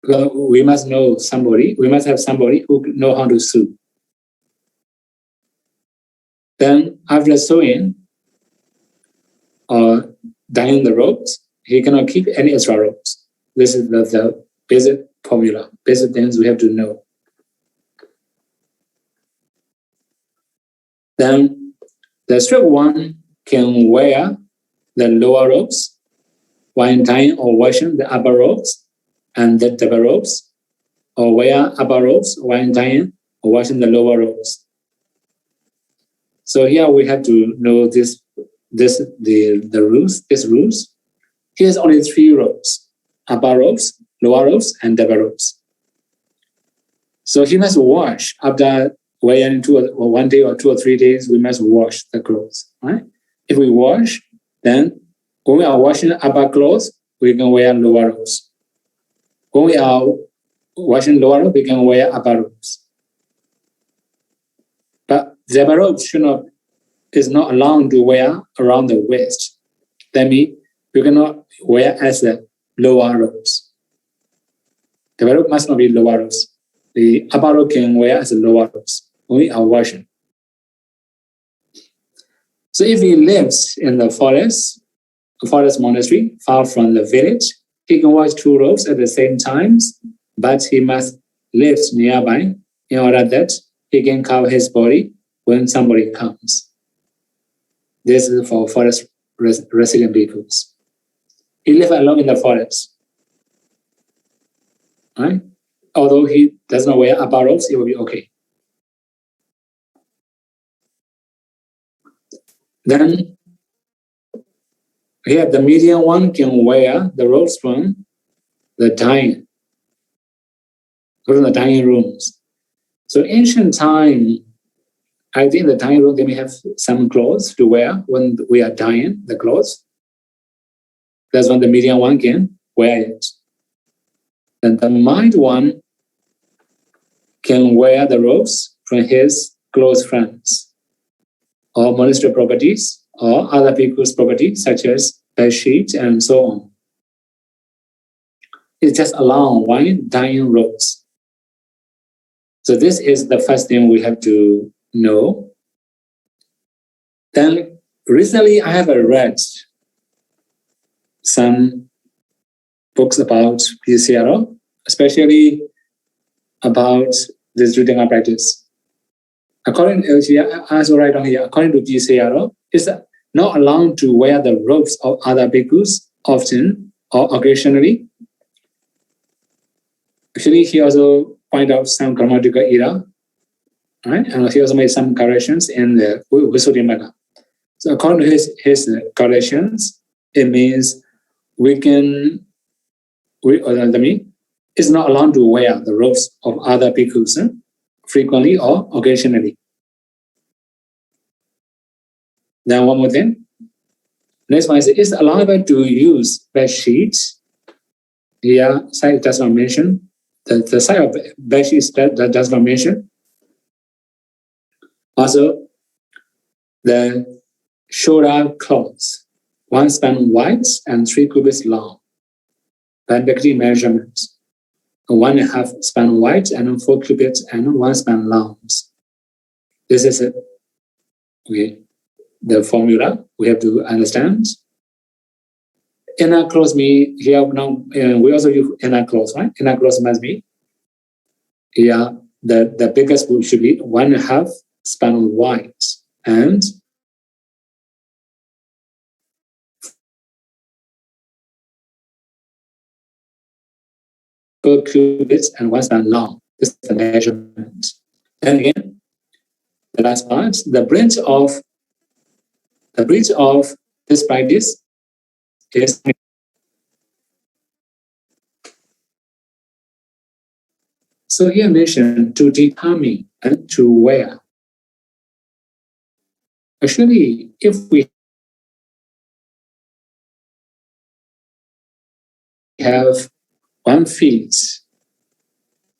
A: Because we must know somebody, we must have somebody who know how to sew. Then after sewing or dyeing the robes, he cannot keep any extra robes. This is the basic formula, basic things we have to know. Then the strict one can wear the lower robes while dyeing or washing the upper robes and the double robes, or wear upper robes while dyeing or washing the lower robes. So here we have to know the rules. These rules. Here's only 3 robes: upper robes, lower robes, and double robes. So he must wash after wearing 1 day or 2 or 3 days. We must wash the clothes. Right? If we wash, then when we are washing upper clothes, we can wear lower robes. When we are washing lower robes, we can wear upper robes. But the upper robe is not allowed to wear around the waist. That means you cannot wear as the lower robes. The upper robe must not be lower robes. The upper robe can wear as a lower robes when we are washing. So if he lives in the forest monastery, far from the village, he can wash 2 robes at the same time, but he must live nearby in order that he can cover his body when somebody comes. This is for forest resident peoples. He lives alone in the forest. Right? Although he does not wear upper robes, it will be okay. Then here the medium one can wear the robes from the dyeing, from the dyeing rooms. So ancient time, I think the dyeing room, they may have some clothes to wear when we are dyeing the clothes. That's when the medium one can wear it. And the mild one can wear the robes from his close friends or monastery properties or other people's properties such as bed sheets and so on. It's just allowed one dyeing robes. So this is the first thing we have to know. Then recently I have read some books about PCRO, especially about this reading practice. According to, as I write on here, according to PCRO, it's not allowed to wear the robes of other bhikkhus often or occasionally. Actually, he also pointed out some grammatical error, right? And he also made some corrections in the Visuddhimagga. So according to his corrections, it means it's not allowed to wear the robes of other bhikkhus frequently or occasionally. Then one more thing. Next one is, it's allowable to use bed sheets. Here, site does not mention. The site of bed sheets that does not mention. Also, the shoulder cloths, 1 span wide and 3 cubits long. By degree measurements, 1.5 span wide and 4 cubits and 1 span long. This is it. Okay. The formula we have to understand. Inner clothes mean here now we also use inner clothes, right? Inner clothes must be here the biggest should be 1.5 span wide and 4 cubits and 1 span long. This is the measurement. And again, the last part, the breadth of this practice is so here mentioned to determine and to wear. Actually, if we have 1 feet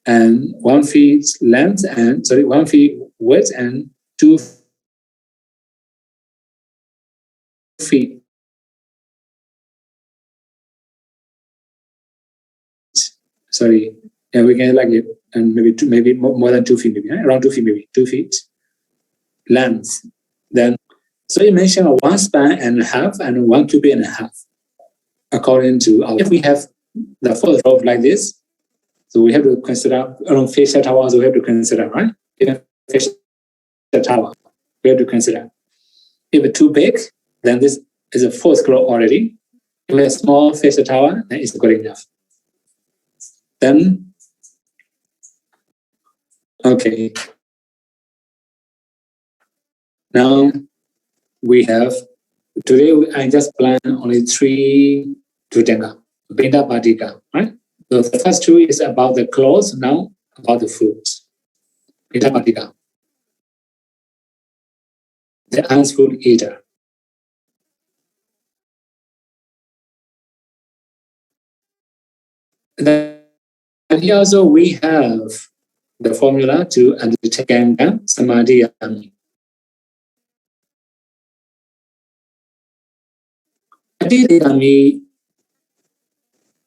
A: and 1 feet length and 1 feet width and 2 feet. Yeah, we can like it, and maybe more than 2 feet, maybe around 2 feet, maybe 2 feet length. Then, so you mentioned 1 span and a half and 1 cubit and a half. According to if we have the first row like this, so we have to consider around facial tower. So we have to consider, right? If facial tower, we have to consider. If it's too big, then this is a fourth floor already. If it's a small facial tower, then it's good enough. Then, okay. Now we have, today I just plan only 3 Dhutanga, Binda Padika, right? So the first 2 is about the clothes, now about the foods. Binda Padika. The ants food eater. And here also we have the formula to undertake Ganga Samadhi Yami. Yami,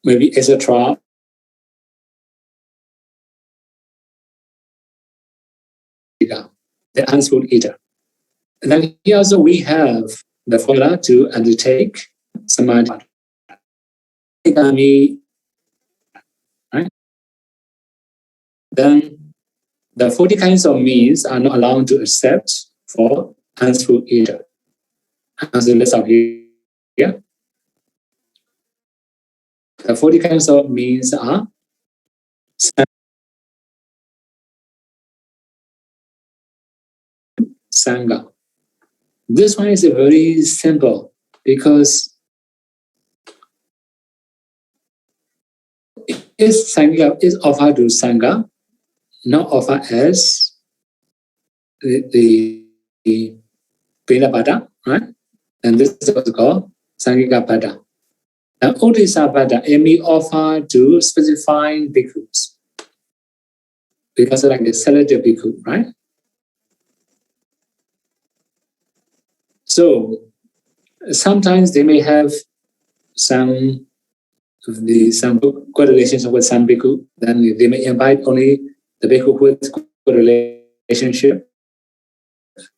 A: maybe etc. The ants food eater. And then here also we have the formula to undertake Samadhi Yami. Right? Then the 40 kinds of means are not allowed to accept for ants food eater. As the list of here. The 40 kinds of means are Sangha. This one is very simple because Sangha is offered to Sangha, not offered as the Pela Pada, right? And this is what's called Sangika Pada. Now, Odisa Pada, it may offer to specifying bhikkhus because like the Secluded bhikkhu, right? So sometimes they may have some good relationship with some bhikkhu, then they may invite only the bhikkhu with good relationship.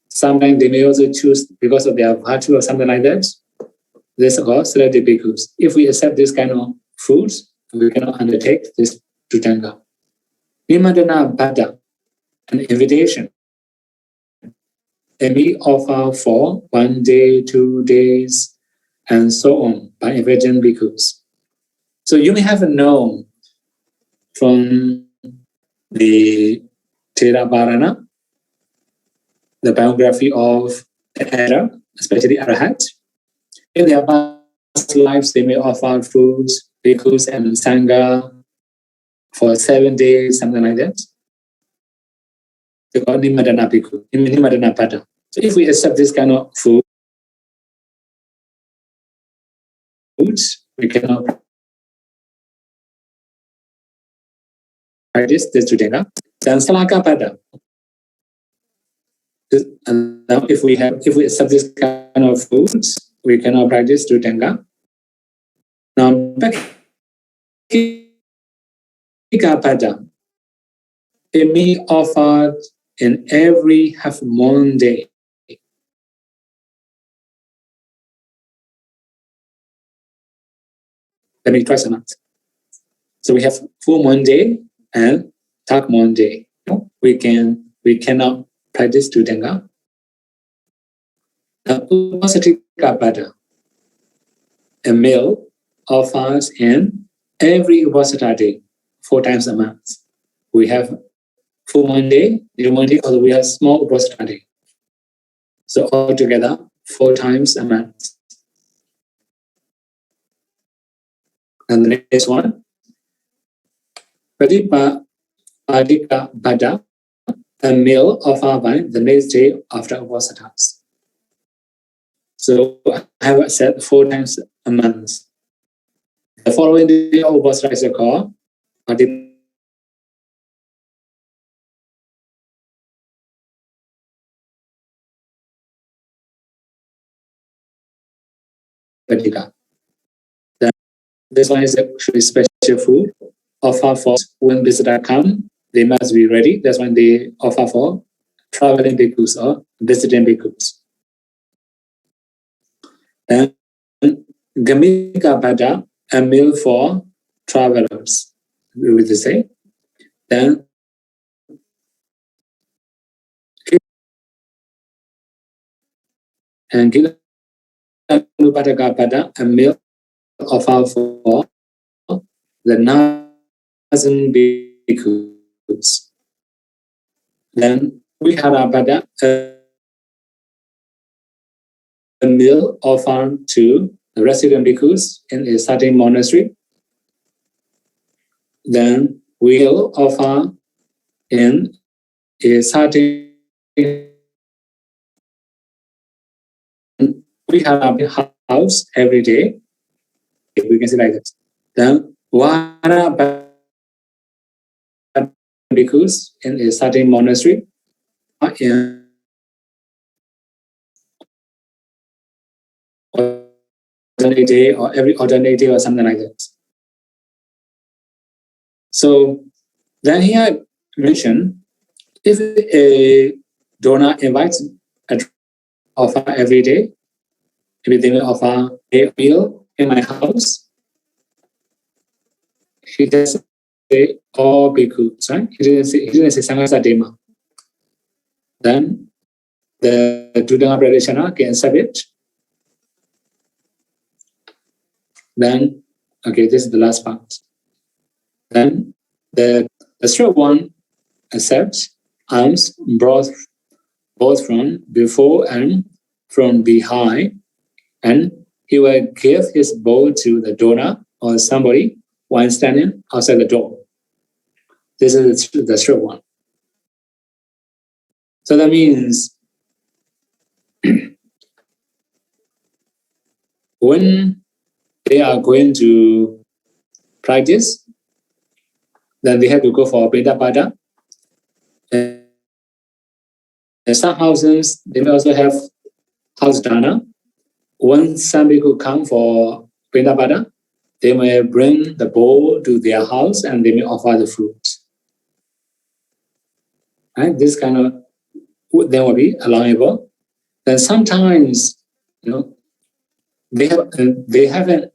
A: Sometimes they may also choose because of their virtue or something like that. This is called Secluded bhikkhus. If we accept this kind of foods, we cannot undertake this Dhutanga. Nimadana Bhada, an invitation. And we offer for 1 day, 2 days, and so on by inviting bhikkhus. So you may have known from the Theravada, the biography of the elder, especially Arhat. In their past lives, they may offer foods, bhikkhus, and sangha for 7 days, something like that. They call Nimadana bhikkhu, Nimadana pada. So if we accept this kind of food, we cannot practice this Judanga. Then Salaka Pada. And now if we accept this kind of foods, we cannot practice Judanga. Now Pada. It may be offered in every half moon day. Let me try some out. So we have full moon day and dark moon day. We cannot practice Judanga. Now, Ascetic Pada. A meal offers in every Upasana day, 4 times a month. We have full moon day, new moon day, or we have small Upasana day. So altogether, 4 times a month. And the next one, Padika Bada, a meal offered by the next day after Upasanas. So I have said 4 times a month. The following day of Upasana is called Padika. Then this one is actually special food offer for when visitors come. They must be ready. That's when they offer for traveling bhikkhus or visiting bhikkhus. Then Gamika Bada, a meal for travelers, we will say. Then and Pada, a meal offer for the Nazan bhikkhus. Then we have Pada, a meal offered to the resident bhikkhus in a certain monastery. Then we'll offer in a certain. We have a house every day. We can say like this. Then Vara bhikkhus in a certain monastery in alternate day or every alternate day or something like that. So then here I mentioned if a donor invites a offer every day, maybe they will offer a meal in my house. He doesn't say all bhikkhus, right? He didn't say Sangha Dema. Then the Judanga practitioner can accept it. Then, okay, this is the last part. Then the third one accepts alms brought both from before and from behind, and he will give his bowl to the donor or somebody while standing outside the door. This is the third one. So that means when they are going to practice, then they have to go for Beda Pada. And some houses, they may also have house dana. When some people come for Beda Pada, they may bring the bowl to their house and they may offer the fruits. Right? This kind of then will be allowable. Then sometimes, they haven't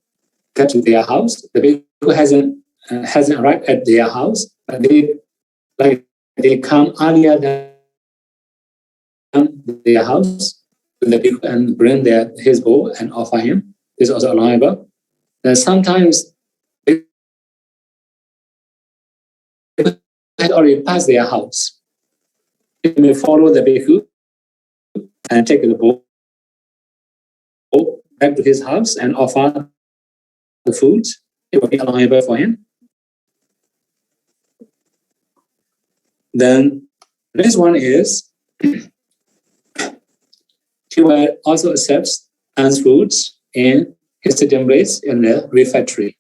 A: got to their house. The people hasn't arrived at their house, but they come earlier than their house to the people and bring his bowl and offer him. This is also allowable. Then sometimes they had already passed their house. They may follow the bhikkhu and take the bowl back to his house and offer the food. It will be allowable for him. Then the next one is he will also accept alms foods in his sitting place in the refectory.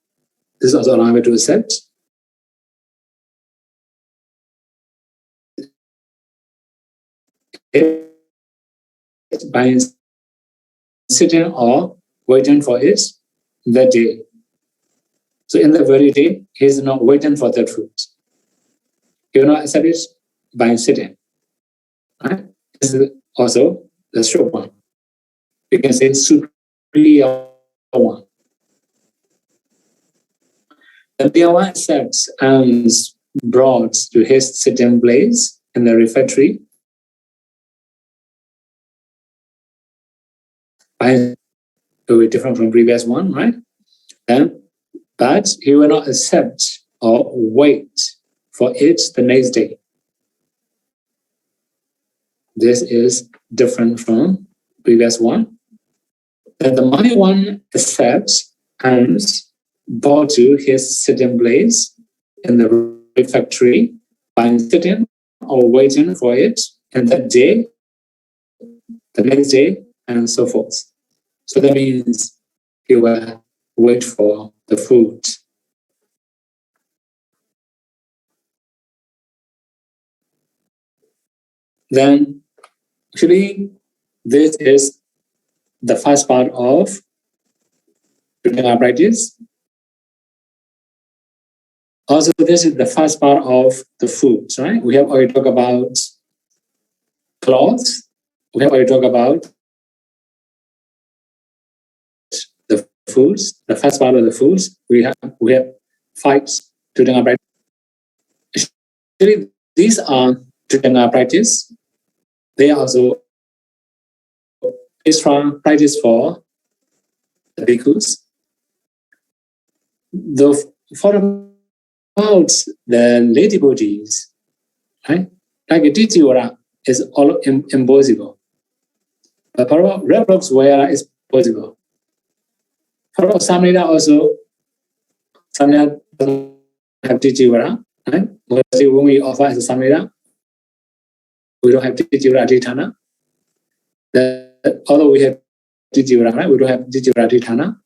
A: This is also allowed me to accept. By sitting or waiting for it that day. So in the very day, he is not waiting for that food. He will not accept it by sitting. Right? This is also the short one. We can say superior one. The beer one accepts and is brought to his sitting place in the refectory by very different from previous one, right? But he will not accept or wait for it the next day. This is different from previous one. And the money one accepts and brought to his sitting place in the refectory by sitting or waiting for it in that day, the next day, and so forth. So that means he will wait for the food. Then, actually, this is the first part of reading our practice. Also, this is the first part of the foods, right? We have already talked about clothes. We have already talked about the foods. The first part of the foods. We have 5 reading our practice. Actually, these are reading our practice. They are also extra practice for the bhikkhus. For about the lady devotees, right? Like a Titiwara is all impossible. But for Reprox Vayara is possible. For Samnida also, Samnida doesn't have Titiwara, right? Mostly when we offer as a Samnida, we don't have Titiwara Adhitthana. Although we have Titiwara, right? We don't have Titiwara Adhitthana.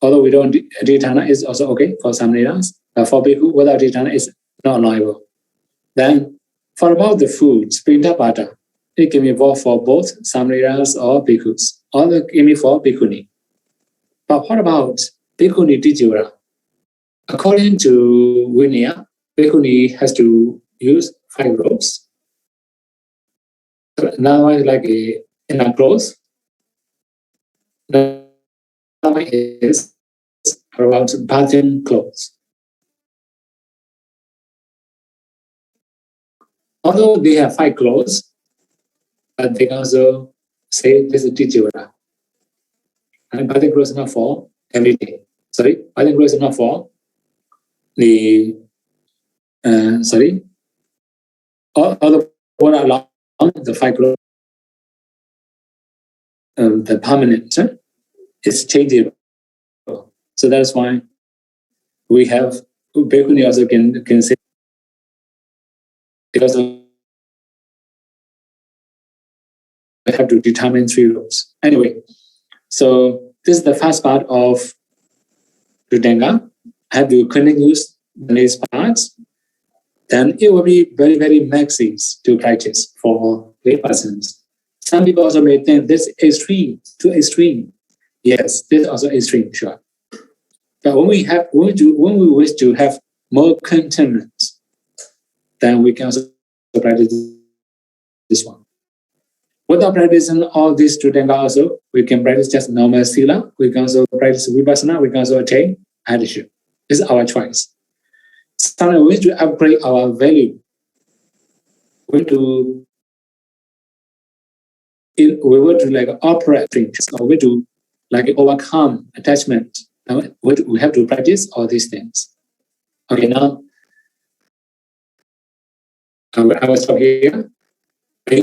A: Although we don't, Adhitthana is also okay for Samnidas. But for Bhikkhu, without Adhitthana is not allowable. Then, for about the food, Sprinta Pata, it can be involved for both Samnidas or Bhikkhus, or it can be for Bhikkhuni. But what about Bhikkhuni Tijura? According to Vinaya, Bhikkhuni has to use 5 robes. Another one is like a inner clothes. Another one is about bathing clothes. Although they have 5 clothes, but they can also say this is Tijura. And bathing clothes is not for every day. Sorry, bathing clothes is not for the all the one along the 5 clothes, the permanent is changeable. So that's why we have Bhikkhuni also can say because we have to determine 3 robes. Anyway, so this is the first part of Rudenga. I have to continue the next parts. Then it will be very, very maxi to practice for lay persons. Some people also may think this is extreme, too extreme. Yes, this is also extreme, sure. But when we wish to have more contentment, then we can also practice this one. Without practicing all these Rudenga also, we can practice just normal sila. We can also practice vipassana. We can also attain attitude. This is our choice. Sometimes we need to upgrade our value. We want to like operate things, or we to like overcome attachment. We have to practice all these things. Okay, now I will stop here. We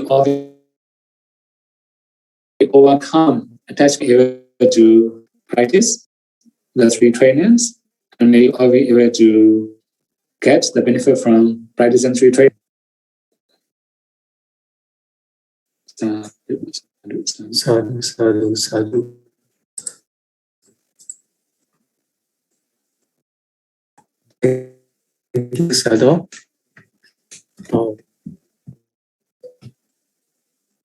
A: overcome attachment to practice the 3 trainings, and we are able to get the benefit from practicing 3 trainings. Sadhu, sadhu, sadhu.
B: you, Sadhu.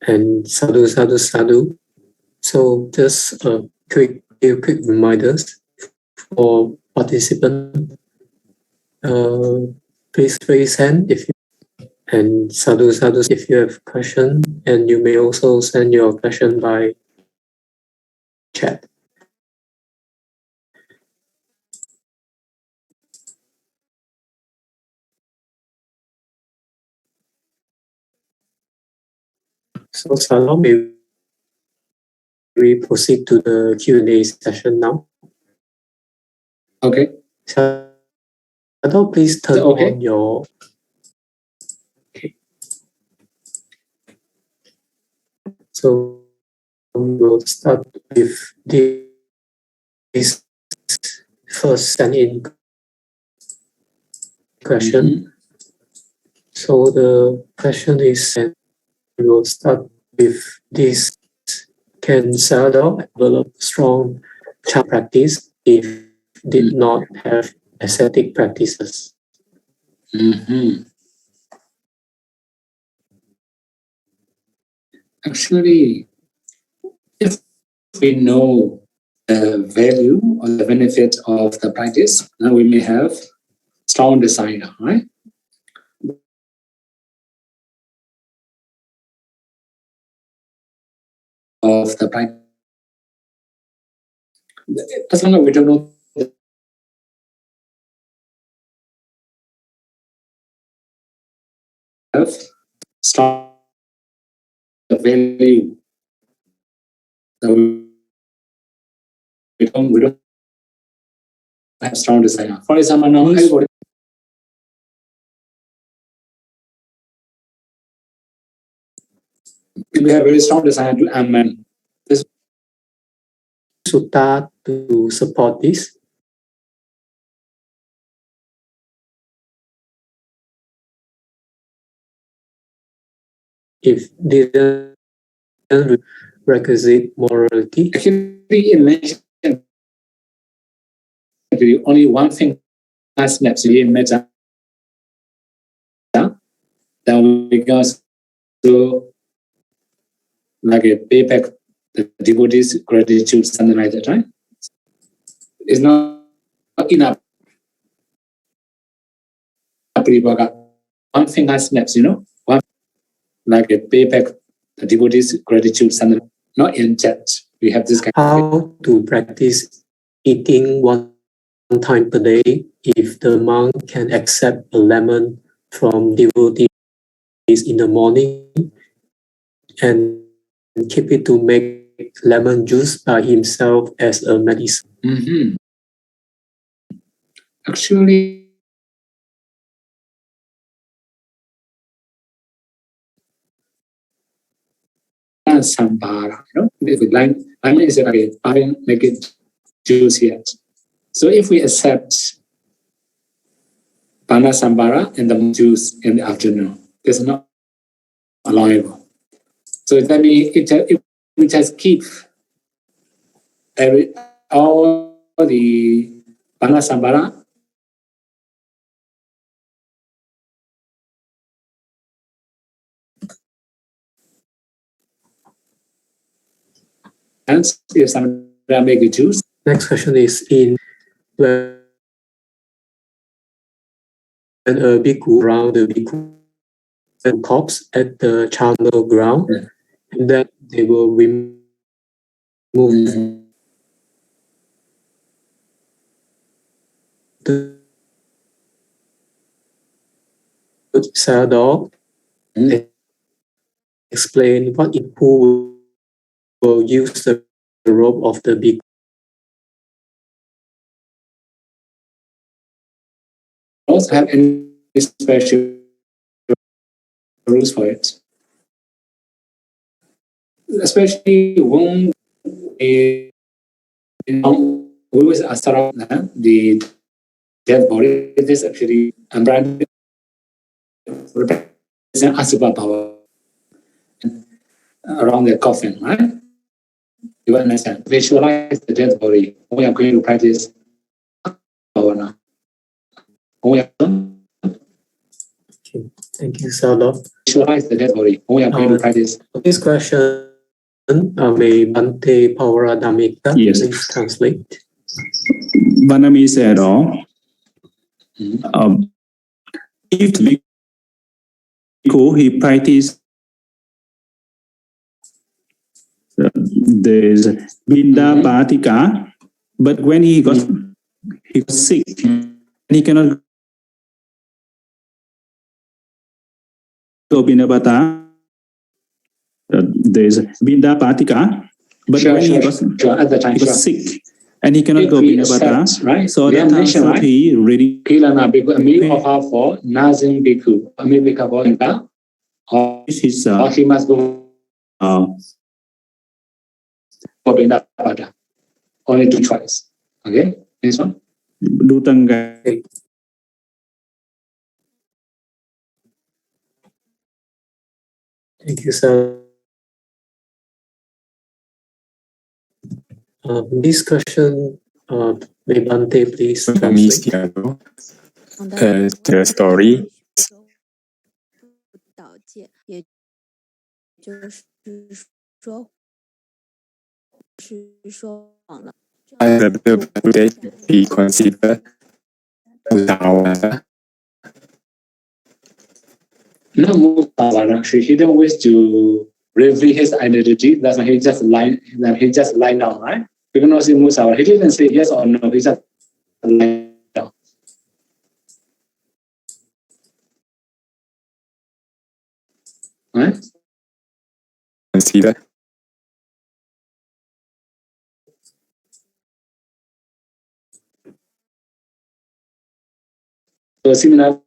B: And sadhu, sadhu, sadhu. So just quick reminders for participants. Please raise hand if you and sadhu, sadhu if you have question, and you may also send your question by chat. So Sadhu, may we proceed to the Q&A session now?
A: Okay.
B: Sadhu, please turn on your. Okay. So we'll start with this first send-in question. So the question is, we will start with this: can Sadhu develop strong child practice if did not have ascetic practices?
A: Actually, if we know the value or the benefit of the practice, then we may have strong desire, right? Of the practice. As long as we don't know have strong value, we don't have strong desire. For example, now everybody we have very strong desire to amend this
B: sutta to support this. If didn't requisite morality.
A: Actually, in mentioned only one thing has left to be metta. Then we go to like a pay back the devotees' gratitude, something like that, right? It's not enough. One thing has left, one like a pay back the devotees' gratitude, something not in chat. We have this kind
B: how to practice eating one time per day if the monk can accept a lemon from devotees in the morning and keep it to make lemon juice by himself as a medicine.
A: Actually, sambara, with lime is like I didn't make it juice yet. So if we accept Bana Sambara and the juice in the afternoon, it's not allowable. So that means it we just keep all the Bana Sambara and if somebody make a juice.
B: Next question is in when a bhikkhu around the bhikkhu corpse at the charnel ground, and then they will remove the Sadhu explain what who will use the robe of the bhikkhu.
A: Also have any special rules for it, especially when we always ask the dead body. This actually represents Asuba power around the coffin, right? You understand? Visualize the dead body. We are going to practice power now. when we are
B: Okay. Thank you, Salo.
A: visualize the dead body when we are going to practice.
B: This question, may Bante Pauradamika please translate.
C: Vanami said, if the bhikkhu, he practiced there's Binda Bhatika, but when he got sick, he cannot go Binda Bhata. There's Binda Bhatika, but when he got sick and he cannot go Binda Bhata,
A: right?
C: So that time so he reading
A: Kilana Bhikkhu, a meal offer for Nazim Bhikkhu, a meal Bhikkhu for Inka, or he must go for Binda Bhata. Only two choice. Okay, this one.
C: Dutanga.
B: Thank you, sir. This question, may Bante please translate.
D: The story. He considered
A: No Musavara. He didn't wish to reveal his identity. That's why he just lied down, right? We cannot see Musavara. He didn't say yes or no. He just lied down. Right?
D: Consider.
A: So similarly,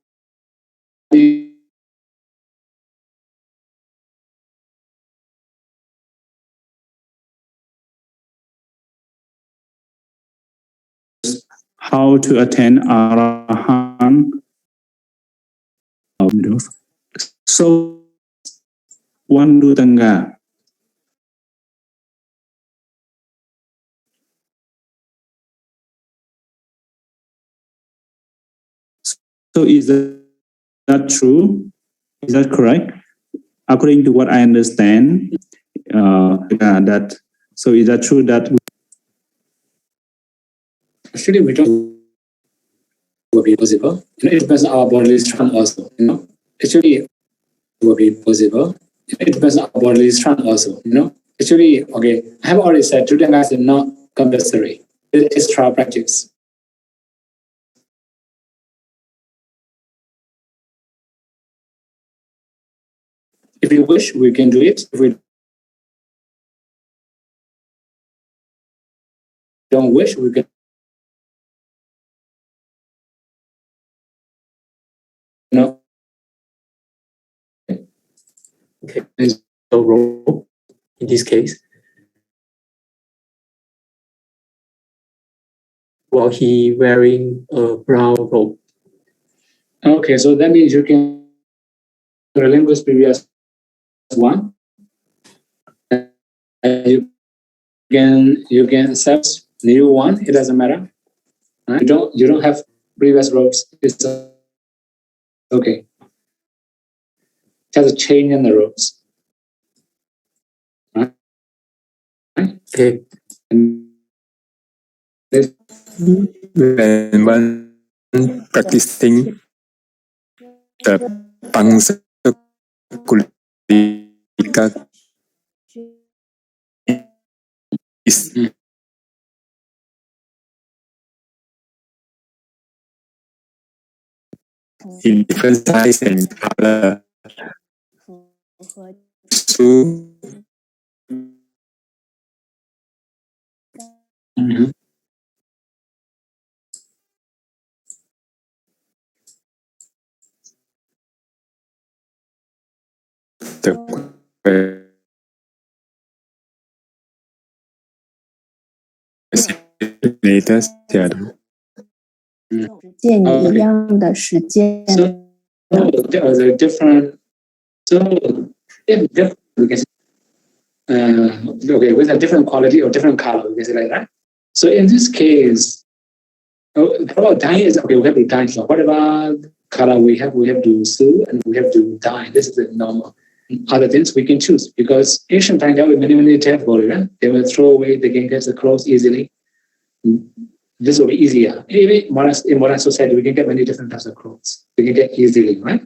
C: how to attain Arahan. So one Dutanga. So is that true? Is that correct? According to what I understand, that so is that true that
A: actually we don't will be possible. It depends on our bodily strength also. Actually will be possible. It depends on our bodily strength also. Actually, okay, I have already said Dutanga is not compulsory. It is extra practice. If we wish, we can do it. If we don't wish, we can. No.
B: Okay. There's no robe in this case. While he wearing a brown robe.
A: Okay, so that means you can relinquish previous one. And you can accept new one. It doesn't matter. Right? You don't have previous robes. It's okay. Just a change in the robes. Right?
B: Okay.
D: When one practicing the Pangsakulika is in different size and color. So the latest shadow.
E: 见你一样的时间。
A: There are the different. So if different, we can say, okay, with a different quality or different color, we can say like that. So in this case, About dye is okay. We have to dye. So whatever color we have to sew and we have to dye. This is the normal. Other things we can choose because ancient time there were many terrible. Right? They will throw away. They can get the clothes easily. This will be easier. Even in modern society, we can get many different types of clothes. We can get easily, right?